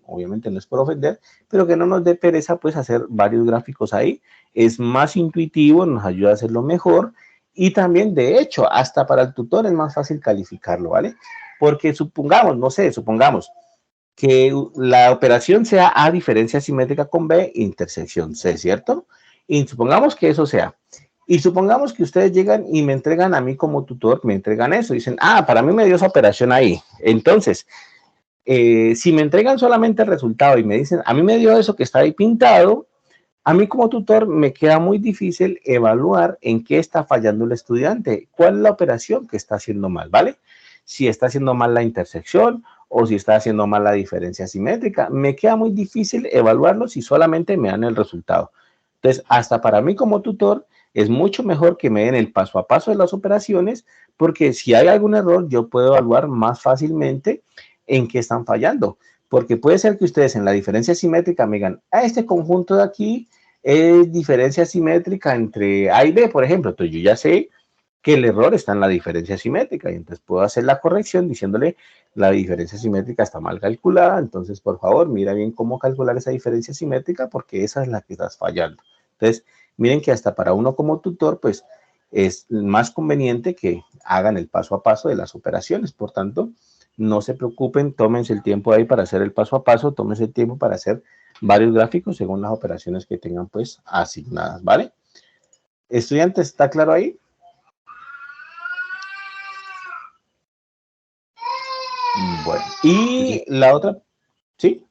obviamente no es por ofender, pero que no nos dé pereza, pues, hacer varios gráficos ahí. Es más intuitivo, nos ayuda a hacerlo mejor y también, de hecho, hasta para el tutor es más fácil calificarlo, ¿vale? Porque supongamos, no sé, supongamos que la operación sea A diferencia simétrica con B intersección C, ¿cierto? Y supongamos que eso sea. Y supongamos que ustedes llegan y me entregan a mí como tutor, me entregan eso. Dicen, ah, para mí me dio esa operación ahí. Entonces, si me entregan solamente el resultado y me dicen, a mí me dio eso que está ahí pintado, a mí como tutor me queda muy difícil evaluar en qué está fallando el estudiante, cuál es la operación que está haciendo mal, ¿vale? Si está haciendo mal la intersección o si está haciendo mal la diferencia simétrica, me queda muy difícil evaluarlo si solamente me dan el resultado. Entonces, hasta para mí como tutor, es mucho mejor que me den el paso a paso de las operaciones, porque si hay algún error, yo puedo evaluar más fácilmente en qué están fallando. Porque puede ser que ustedes en la diferencia simétrica me digan, a este conjunto de aquí es diferencia simétrica entre A y B, por ejemplo. Entonces yo ya sé que el error está en la diferencia simétrica y entonces puedo hacer la corrección diciéndole la diferencia simétrica está mal calculada, entonces por favor mira bien cómo calcular esa diferencia simétrica porque esa es la que estás fallando. Entonces miren que hasta para uno como tutor pues es más conveniente que hagan el paso a paso de las operaciones, por tanto no se preocupen, tómense el tiempo ahí para hacer el paso a paso, tómense el tiempo para hacer varios gráficos según las operaciones que tengan pues asignadas, ¿vale? Estudiantes, ¿está claro ahí? Bueno, y la otra, ¿sí?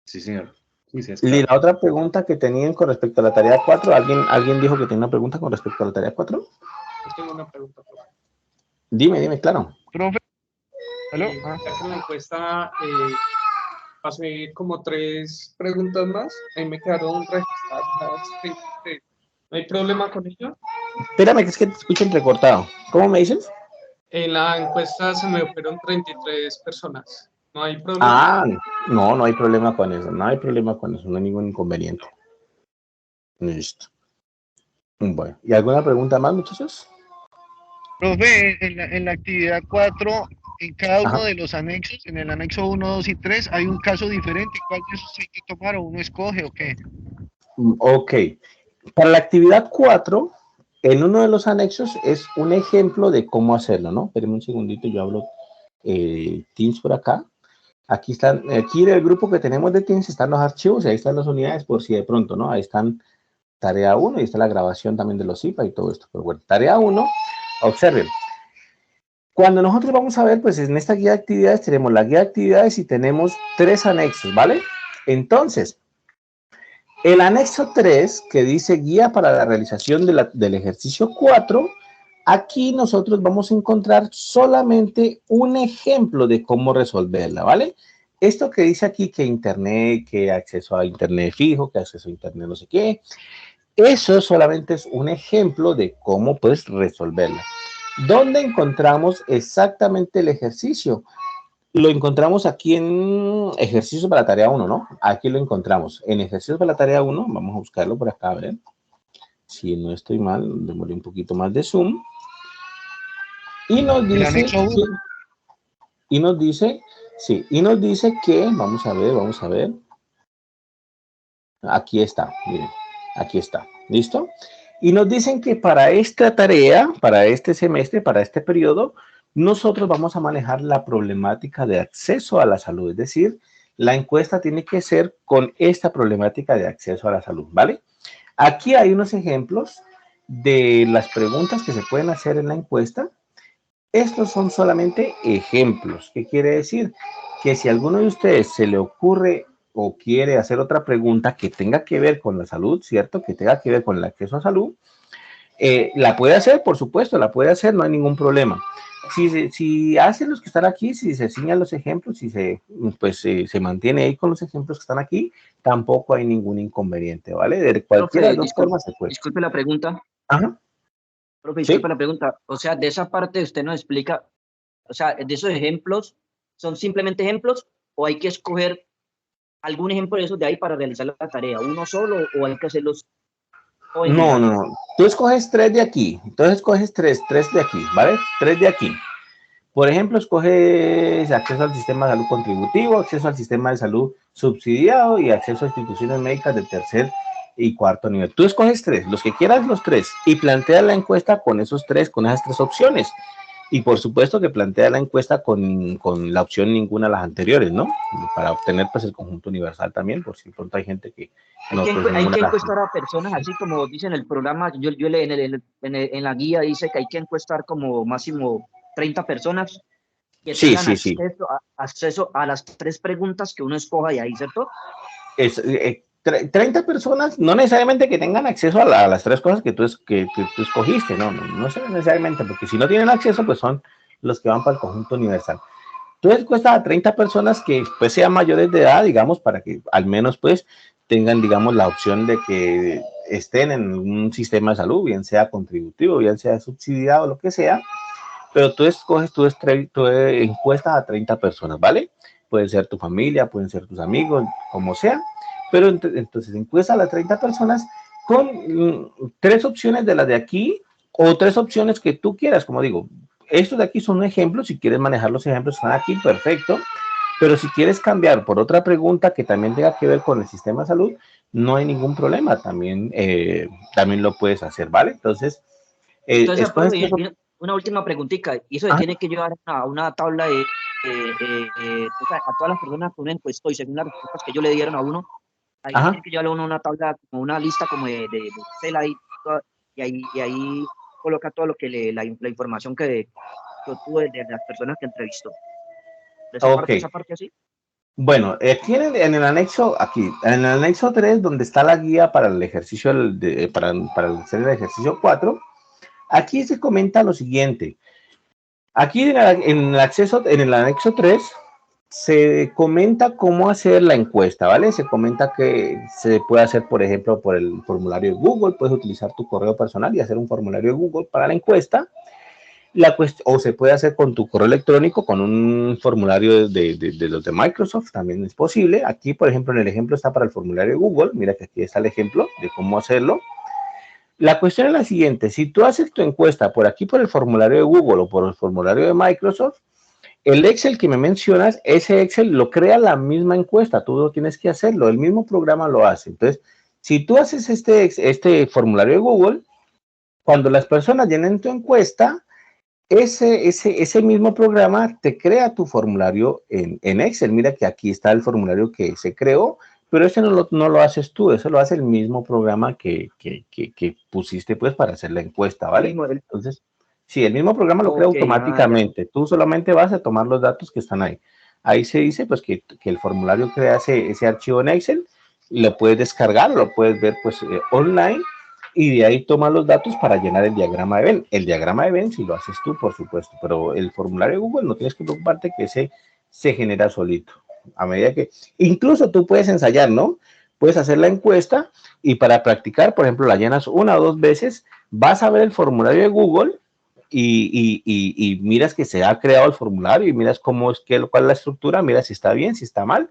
Sí, señor. Sí, sí, Y la otra pregunta que tenían con respecto a la tarea 4, ¿alguien dijo que tenía una pregunta con respecto a la tarea 4? Yo tengo una pregunta, profe. Dime, claro. Profe, ¿aló? Ya que en la encuesta pasé como 3 preguntas más, ahí me quedaron registradas. ¿No hay problema con ello? Espérame, que es que te escucho entrecortado. ¿Cómo me dices? En la encuesta se me fueron 33 personas. ¿No hay problema? Ah, no hay problema con eso, no hay problema con eso, no hay ningún inconveniente. Listo. Bueno, ¿y alguna pregunta más, muchachos? Profe, en la actividad 4, en cada uno Ajá. de los anexos, en el anexo 1, 2 y 3, hay un caso diferente. ¿Cuál de esos hay que tomar o uno escoge o qué? Ok. Para la actividad 4, en uno de los anexos es un ejemplo de cómo hacerlo, ¿no? Espérenme un segundito, yo hablo Teams por acá. Aquí en el grupo que tenemos de Teams están los archivos y ahí están las unidades por si de pronto, ¿no? Ahí están tarea 1, y está la grabación también de los IPA y todo esto. Pero bueno, tarea 1, observen. Cuando nosotros vamos a ver, pues en esta guía de actividades tenemos la guía de actividades y tenemos 3 anexos, ¿vale? Entonces, el anexo 3, que dice guía para la realización del ejercicio 4, aquí nosotros vamos a encontrar solamente un ejemplo de cómo resolverla, ¿vale? Esto que dice aquí que internet, que acceso a internet fijo, que acceso a internet no sé qué, eso solamente es un ejemplo de cómo puedes resolverla. ¿Dónde encontramos exactamente el ejercicio? Lo encontramos aquí en ejercicios para la tarea 1, ¿no? Aquí lo encontramos. En ejercicios para la tarea 1, vamos a buscarlo por acá, a ver. Si no estoy mal, démosle un poquito más de zoom. Y nos dice, y nos dice que, vamos a ver. Aquí está, miren, aquí está, ¿listo? Y nos dicen que para esta tarea, para este semestre, para este periodo, nosotros vamos a manejar la problemática de acceso a la salud, es decir, la encuesta tiene que ser con esta problemática de acceso a la salud, ¿vale? Aquí hay unos ejemplos de las preguntas que se pueden hacer en la encuesta. Estos son solamente ejemplos. ¿Qué quiere decir? Que si a alguno de ustedes se le ocurre o quiere hacer otra pregunta que tenga que ver con la salud, ¿cierto? Que tenga que ver con el acceso a salud, la puede hacer, por supuesto, la puede hacer, no hay ningún problema. Si hacen los que están aquí, si se ciñan los ejemplos, si se mantiene ahí con los ejemplos que están aquí, tampoco hay ningún inconveniente, ¿vale? De cualquiera de las dos formas se puede. Disculpe la pregunta. Ajá. Profe, disculpe la pregunta. O sea, de esa parte usted nos explica, o sea, de esos ejemplos, ¿son simplemente ejemplos o hay que escoger algún ejemplo de esos de ahí para realizar la tarea? ¿Uno solo o hay que hacerlos? No. Tú escoges 3 de aquí. Entonces escoges 3 de aquí, ¿vale? 3 de aquí. Por ejemplo, escoges acceso al sistema de salud contributivo, acceso al sistema de salud subsidiado y acceso a instituciones médicas de tercer y cuarto nivel. Tú escoges 3, los que quieras los 3, y plantea la encuesta con esas 3 opciones. Y por supuesto que plantea la encuesta con la opción ninguna de las anteriores, ¿no? Para obtener pues el conjunto universal también, por si pronto hay gente que no. Hay que encuestar a personas, así como dice en el programa, yo leí en la guía, dice que hay que encuestar como máximo 30 personas que tengan acceso a las 3 preguntas que uno escoja de ahí, ¿cierto? 30 personas, no necesariamente que tengan acceso a las 3 cosas que tú escogiste, no necesariamente, porque si no tienen acceso, pues son los que van para el conjunto universal. Entonces cuesta a 30 personas que pues sean mayores de edad, digamos, para que al menos pues tengan, digamos, la opción de que estén en un sistema de salud, bien sea contributivo, bien sea subsidiado, lo que sea, pero tú encuestas a 30 personas, ¿vale? Pueden ser tu familia, pueden ser tus amigos, como sea, pero entonces encuesta a las 30 personas con 3 opciones de las de aquí o 3 opciones que tú quieras, como digo. Estos de aquí son ejemplos, si quieres manejar los ejemplos están aquí, perfecto, pero si quieres cambiar por otra pregunta que también tenga que ver con el sistema de salud, no hay ningún problema, también lo puedes hacer, ¿vale? Entonces una última preguntita, y eso tiene que llevar a una tabla o sea, a todas las personas que uno encuestó y según las respuestas que ellos le dieron a uno, ahí tiene que llevar a uno una tabla, como una lista como de Excel ahí, y ahí coloca todo lo que la información que obtuvo de las personas que entrevistó. ¿Esa parte así? Bueno, aquí en el anexo, en el anexo 3, donde está la guía para el ejercicio, para hacer el ejercicio 4, aquí se comenta lo siguiente. Aquí en el anexo 3, se comenta cómo hacer la encuesta, ¿vale? Se comenta que se puede hacer, por ejemplo, por el formulario de Google, puedes utilizar tu correo personal y hacer un formulario de Google para la encuesta, o se puede hacer con tu correo electrónico, con un formulario de los de Microsoft, también es posible. Aquí, por ejemplo, en el ejemplo está para el formulario de Google, mira que aquí está el ejemplo de cómo hacerlo. La cuestión es la siguiente, si tú haces tu encuesta por aquí, por el formulario de Google o por el formulario de Microsoft, el Excel que me mencionas, ese Excel lo crea la misma encuesta, tú no tienes que hacerlo, el mismo programa lo hace. Entonces, si tú haces este formulario de Google, cuando las personas llenen tu encuesta, ese mismo programa te crea tu formulario en Excel. Mira que aquí está el formulario que se creó, pero ese no lo haces tú, eso lo hace el mismo programa que pusiste pues para hacer la encuesta, ¿vale? Entonces, sí, el mismo programa lo crea automáticamente, tú solamente vas a tomar los datos que están ahí. Ahí se dice pues que el formulario crea ese archivo en Excel, lo puedes descargar, lo puedes ver pues online, y de ahí toma los datos para llenar el diagrama de Venn. El diagrama de Venn si lo haces tú, por supuesto, pero el formulario de Google no tienes que preocuparte que ese se genera solito. A medida que, incluso tú puedes ensayar, ¿no? Puedes hacer la encuesta y para practicar, por ejemplo, la llenas 1 o 2 veces, vas a ver el formulario de Google y miras que se ha creado el formulario y miras cómo es que, cuál es la estructura, miras si está bien, si está mal.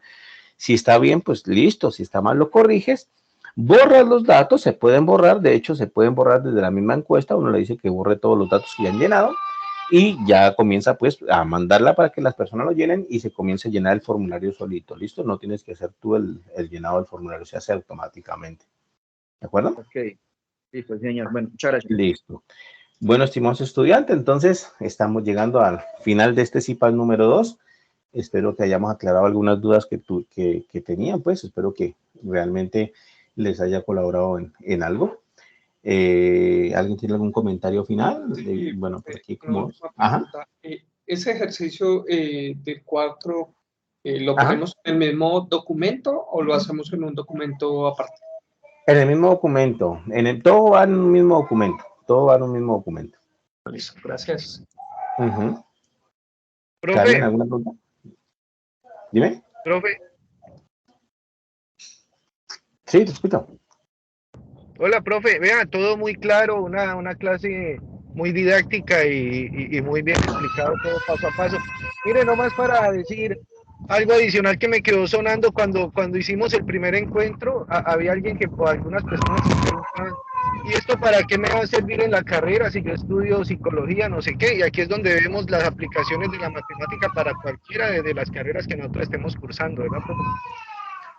Si está bien, pues listo, si está mal lo corriges, borras los datos, se pueden borrar, de hecho se pueden borrar desde la misma encuesta, uno le dice que borre todos los datos que ya han llenado y ya comienza pues a mandarla para que las personas lo llenen y se comience a llenar el formulario solito, ¿listo? No tienes que hacer tú el llenado del formulario, se hace automáticamente, ¿de acuerdo? Ok, listo, señor, bueno, muchas gracias. Listo. Bueno, estimados estudiantes, entonces estamos llegando al final de este CIPAS número 2. Espero que hayamos aclarado algunas dudas que tenían, pues espero que realmente les haya colaborado en algo. ¿Alguien tiene algún comentario final? Sí, bueno, por aquí como... Ajá. Ese ejercicio del 4, ¿lo Ajá. ponemos en el mismo documento o lo hacemos en un documento aparte? En el mismo documento, todo va en un mismo documento, todo va en un mismo documento. Listo, gracias. Profe, ¿Carmen, alguna pregunta? Dime. profe, Sí, te escucho. hola, profe, vea, todo muy claro, una clase muy didáctica y muy bien explicado todo paso a paso. Mire, nomás para decir algo adicional que me quedó sonando cuando hicimos el primer encuentro, había alguien algunas personas se preguntaban, ¿y esto para qué me va a servir en la carrera si yo estudio psicología, no sé qué? Y aquí es donde vemos las aplicaciones de la matemática para cualquiera de las carreras que nosotros estemos cursando, ¿verdad, profe?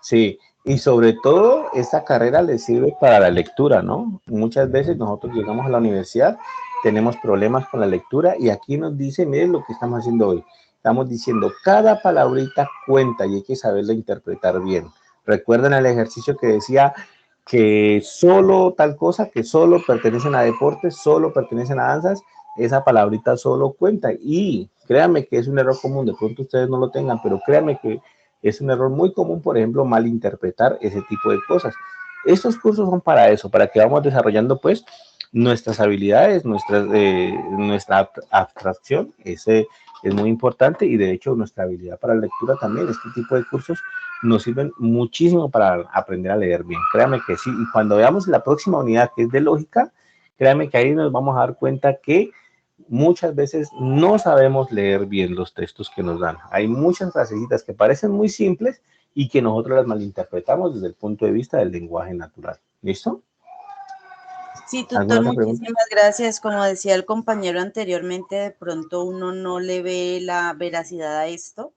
Sí, y sobre todo esta carrera le sirve para la lectura, ¿no? Muchas veces nosotros llegamos a la universidad, tenemos problemas con la lectura y aquí nos dice, miren lo que estamos haciendo hoy. Estamos diciendo, cada palabrita cuenta y hay que saberla interpretar bien. Recuerden el ejercicio que decía que solo tal cosa, que solo pertenecen a deportes, solo pertenecen a danzas, esa palabrita solo cuenta. Y créanme que es un error común, de pronto ustedes no lo tengan, pero créanme que es un error muy común, por ejemplo, malinterpretar ese tipo de cosas. Estos cursos son para eso, para que vamos desarrollando pues nuestras habilidades, nuestra abstracción, ese es muy importante y de hecho nuestra habilidad para la lectura también. Este tipo de cursos nos sirven muchísimo para aprender a leer bien, créanme que sí, y cuando veamos la próxima unidad que es de lógica, créanme que ahí nos vamos a dar cuenta que muchas veces no sabemos leer bien los textos que nos dan. Hay muchas frasecitas que parecen muy simples y que nosotros las malinterpretamos desde el punto de vista del lenguaje natural. ¿Listo? Sí, tutor, muchísimas gracias. Como decía el compañero anteriormente, de pronto uno no le ve la veracidad a esto,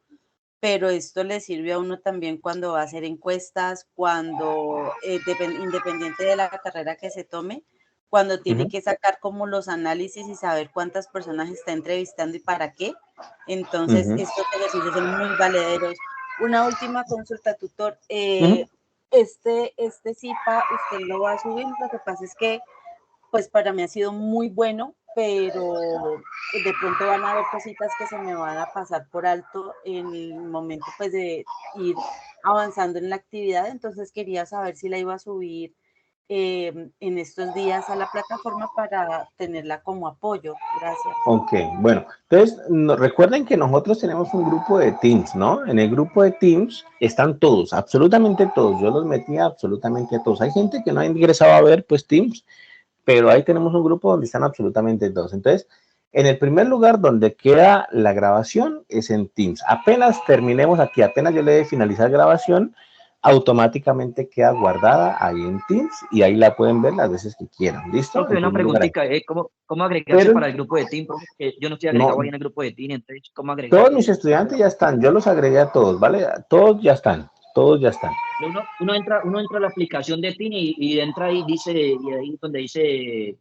pero esto le sirve a uno también cuando va a hacer encuestas, cuando, independiente de la carrera que se tome, cuando tiene que sacar como los análisis y saber cuántas personas está entrevistando y para qué. Entonces, estos ejercicios son muy valederos. Una última consulta, tutor. Este CIPA, usted lo va a subir. Lo que pasa es que, pues para mí ha sido muy bueno, pero de pronto van a haber cositas que se me van a pasar por alto en el momento pues de ir avanzando en la actividad. Entonces quería saber si la iba a subir en estos días a la plataforma para tenerla como apoyo. Gracias. Ok, bueno, entonces recuerden que nosotros tenemos un grupo de Teams, ¿no? En el grupo de Teams están todos, absolutamente todos. Yo los metí absolutamente a todos. Hay gente que no ha ingresado a ver pues Teams, pero ahí tenemos un grupo donde están absolutamente todos. Entonces, en el primer lugar donde queda la grabación es en Teams. Apenas terminemos aquí, apenas yo le dé finalizar grabación, automáticamente queda guardada ahí en Teams y ahí la pueden ver las veces que quieran. ¿Listo? Profe, una preguntita, ¿cómo agregarse para el grupo de Team? Porque yo no estoy agregado ahí en el grupo de Team, entonces, ¿cómo agregarse? Todos mis estudiantes ya están, yo los agregué a todos, ¿vale? Todos ya están. Uno entra a la aplicación de Team y entra ahí, y ahí donde dice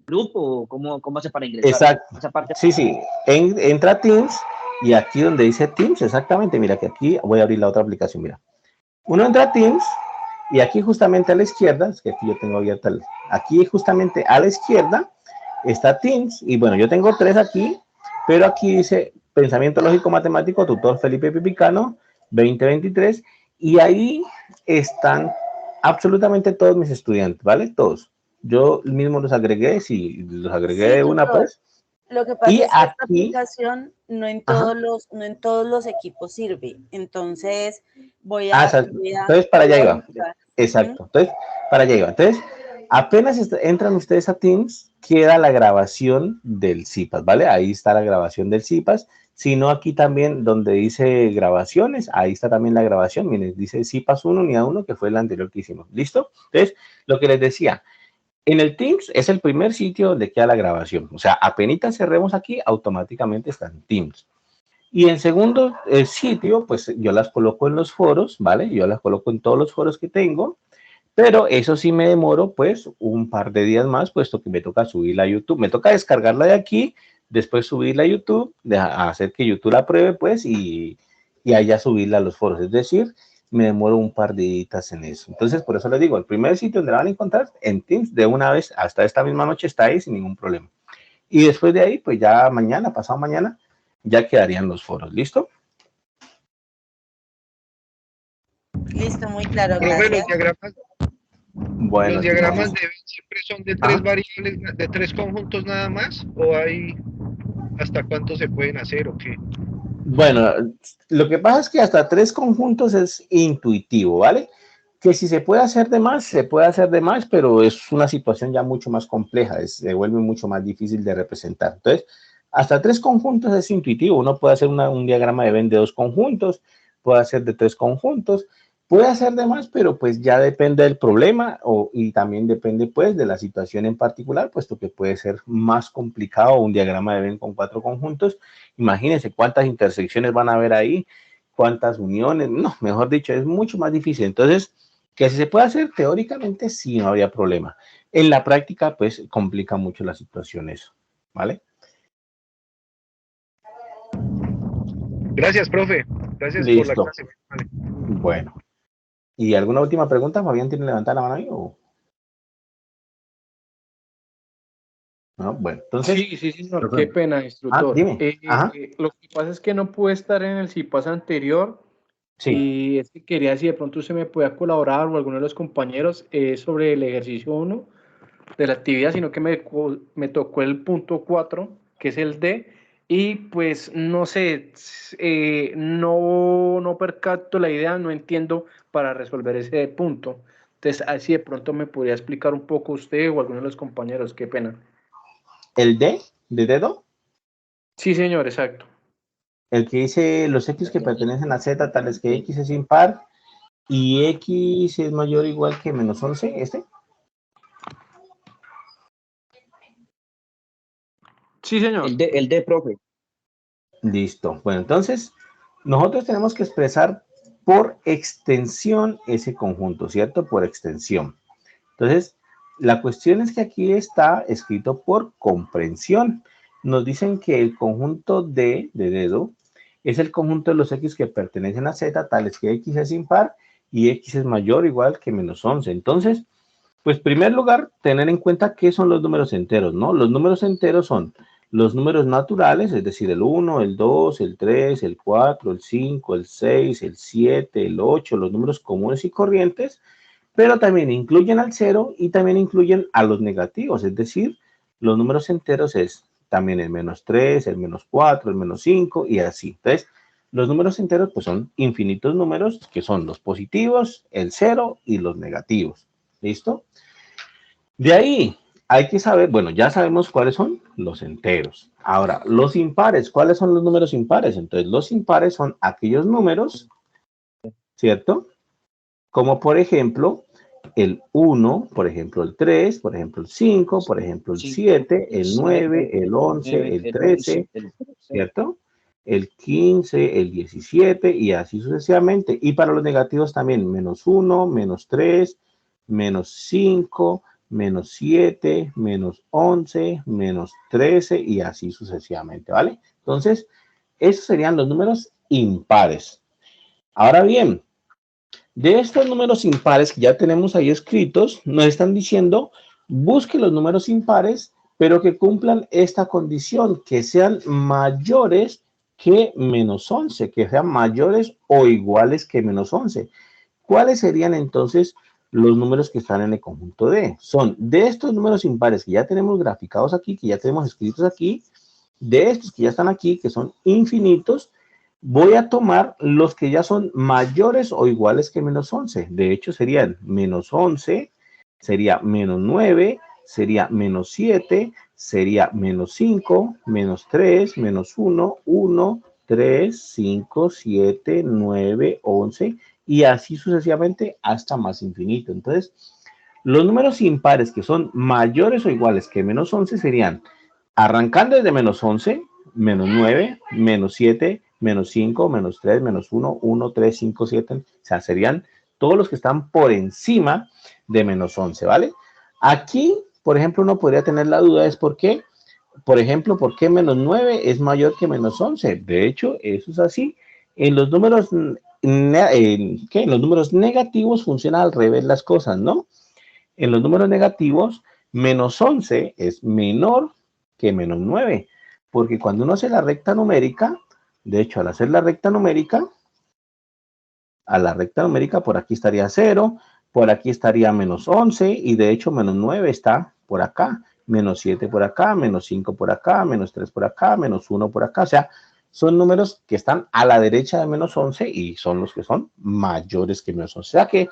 grupo, ¿cómo hace para ingresar? Exacto. Esa parte. Sí, entra a Teams y aquí donde dice Teams, exactamente, mira que aquí voy a abrir la otra aplicación, mira. Uno entra a Teams y aquí justamente a la izquierda, es que aquí yo tengo abierta, aquí justamente a la izquierda está Teams, y bueno, yo tengo 3 aquí, pero aquí dice Pensamiento Lógico Matemático, tutor Felipe Pipicano, 2023, y ahí están absolutamente todos mis estudiantes, ¿vale? Todos. Yo mismo los agregué, si los agregué Sí, de una, tutor. pues. Lo que pasa Y es que esta aquí, aplicación no en todos los equipos sirve. Entonces entonces para voy allá a iba. buscar. Ujú. Exacto. Entonces, para allá iba. Entonces, apenas entran ustedes a Teams, queda la grabación del CIPAS, ¿vale? Ahí está la grabación del CIPAS. Si no, aquí también donde dice grabaciones, ahí está también la grabación. Miren, dice CIPAS 1, unidad 1, que fue el anterior que hicimos. ¿Listo? Entonces, lo que les decía, en el Teams es el primer sitio donde queda la grabación. O sea, apenas cerremos aquí, automáticamente está en Teams. Y en segundo sitio, pues yo las coloco en los foros, ¿vale? Yo las coloco en todos los foros que tengo, pero eso sí me demoro pues un par de días más, puesto que me toca subirla a YouTube. Me toca descargarla de aquí, después subirla a YouTube, hacer que YouTube la apruebe pues y allá subirla a los foros. Es decir, me demoro un par de días en eso. Entonces, por eso les digo, el primer sitio donde la van a encontrar en Teams de una vez, hasta esta misma noche está ahí sin ningún problema. Y después de ahí, pues ya mañana, pasado mañana, ya quedarían los foros. ¿Listo? Listo, muy claro, Profe, gracias. Bueno, los estimado. diagramas siempre son de 3 Ajá. variables, de 3 conjuntos nada más, o hay hasta cuánto se pueden hacer o qué. Bueno, lo que pasa es que hasta 3 conjuntos es intuitivo, ¿vale? Que si se puede hacer de más, se puede hacer de más, pero es una situación ya mucho más compleja, se vuelve mucho más difícil de representar. Entonces, hasta 3 conjuntos es intuitivo. Uno puede hacer un diagrama de Venn de 2 conjuntos, puede hacer de 3 conjuntos, puede hacer de más, pero pues ya depende del problema y también depende pues de la situación en particular, puesto que puede ser más complicado un diagrama de Venn con 4 conjuntos. Imagínense cuántas intersecciones van a haber ahí, cuántas uniones, no, mejor dicho, es mucho más difícil. Entonces, que si se puede hacer teóricamente, sí, no habría problema. En la práctica, pues, complica mucho la situación eso, ¿vale? Gracias, profe. Gracias por la Listo. clase. Vale. Bueno. ¿Y alguna última pregunta? Fabián, ¿tiene levantar la mano ahí o...? No, bueno, entonces... Sí, señor, qué pena, instructor. Dime. Ajá. Lo que pasa es que no pude estar en el CIPAS anterior Sí. y es que quería si de pronto usted me podía colaborar o alguno de los compañeros sobre el ejercicio 1 de la actividad, sino que me tocó el punto 4, que es el D, y pues no sé, no percato la idea, no entiendo para resolver ese punto. Entonces, así de pronto me podría explicar un poco usted o alguno de los compañeros, qué pena. ¿El D de dedo? Sí, señor, exacto. El que dice los X que pertenecen a Z, tales que X es impar y X es mayor o igual que menos 11, ¿este? Sí, señor. El D, profe. Listo. Bueno, entonces, nosotros tenemos que expresar por extensión ese conjunto, ¿cierto? Por extensión. Entonces, la cuestión es que aquí está escrito por comprensión. Nos dicen que el conjunto D de dedo es el conjunto de los X que pertenecen a Z, tales que X es impar y X es mayor o igual que menos 11. Entonces, pues, en primer lugar, tener en cuenta qué son los números enteros, ¿no? Los números enteros son los números naturales, es decir, el 1, el 2, el 3, el 4, el 5, el 6, el 7, el 8, los números comunes y corrientes, pero también incluyen al 0 y también incluyen a los negativos, es decir, los números enteros es también el menos 3, el menos 4, el menos 5 y así. Entonces, los números enteros pues son infinitos números que son los positivos, el 0 y los negativos. ¿Listo? De ahí hay que saber, bueno, ya sabemos cuáles son los enteros. Ahora, los impares, ¿cuáles son los números impares? Entonces, los impares son aquellos números, ¿cierto? Como por ejemplo, el 1, por ejemplo, el 3, por ejemplo, el 5, por ejemplo, el 7, el 9, el 11, el 13, ¿cierto? El 15, el 17 y así sucesivamente. Y para los negativos también, menos 1, menos 3, menos 5, menos 7, menos 11, menos 13 y así sucesivamente, ¿vale? Entonces, esos serían los números impares. Ahora bien, De estos números impares que ya tenemos ahí escritos, nos están diciendo, busque los números impares, pero que cumplan esta condición, que sean mayores que menos 11, que sean mayores o iguales que menos 11. ¿Cuáles serían entonces los números que están en el conjunto D? Son de estos números impares que ya tenemos graficados aquí, que ya tenemos escritos aquí, de estos que ya están aquí, que son infinitos, voy a tomar los que ya son mayores o iguales que menos 11. De hecho, serían menos 11, sería menos 9, sería menos 7, sería menos 5, menos 3, menos 1, 1, 3, 5, 7, 9, 11 y así sucesivamente hasta más infinito. Entonces, los números impares que son mayores o iguales que menos 11 serían, arrancando desde menos 11, menos 9, menos 7, menos 5, menos 3, menos 1, 1, 3, 5, 7, o sea, serían todos los que están por encima de menos 11, ¿vale? Aquí, por ejemplo, uno podría tener la duda, es por qué, por ejemplo, ¿por qué menos 9 es mayor que menos 11? De hecho, eso es así. En los números, en los números negativos funcionan al revés las cosas, ¿no? En los números negativos, menos 11 es menor que menos 9, porque cuando uno hace la recta numérica, de hecho, al hacer la recta numérica, a la recta numérica por aquí estaría 0, por aquí estaría menos 11 y de hecho menos 9 está por acá, menos 7 por acá, menos 5 por acá, menos 3 por acá, menos 1 por acá, o sea, son números que están a la derecha de menos 11 y son los que son mayores que menos 11. O sea que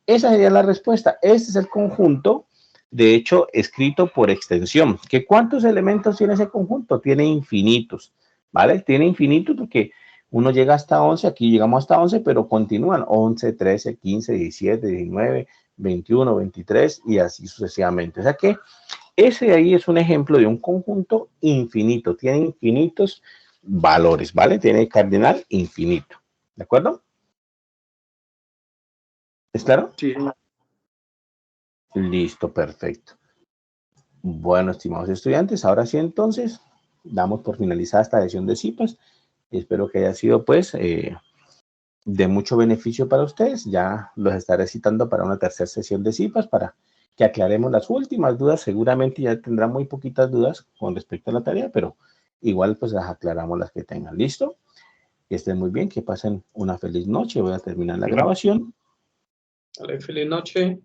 esa sería la respuesta. Este es el conjunto, de hecho, escrito por extensión. ¿Que cuántos elementos tiene ese conjunto? Tiene infinitos, ¿vale? Tiene infinitos porque uno llega hasta 11, aquí llegamos hasta 11, pero continúan 11, 13, 15, 17, 19, 21, 23 y así sucesivamente. O sea que ese de ahí es un ejemplo de un conjunto infinito, tiene infinitos valores, ¿vale? Tiene cardinal infinito, ¿de acuerdo? ¿Es claro? Sí, señor. Listo, perfecto. Bueno, estimados estudiantes, ahora sí entonces damos por finalizada esta sesión de CIPAS. Espero que haya sido pues de mucho beneficio para ustedes. Ya los estaré citando para una tercera sesión de CIPAS para que aclaremos las últimas dudas. Seguramente ya tendrán muy poquitas dudas con respecto a la tarea, pero igual pues las aclaramos las que tengan. ¿Listo? Que estén muy bien, que pasen una feliz noche. Voy a terminar la grabación. Dale, feliz noche.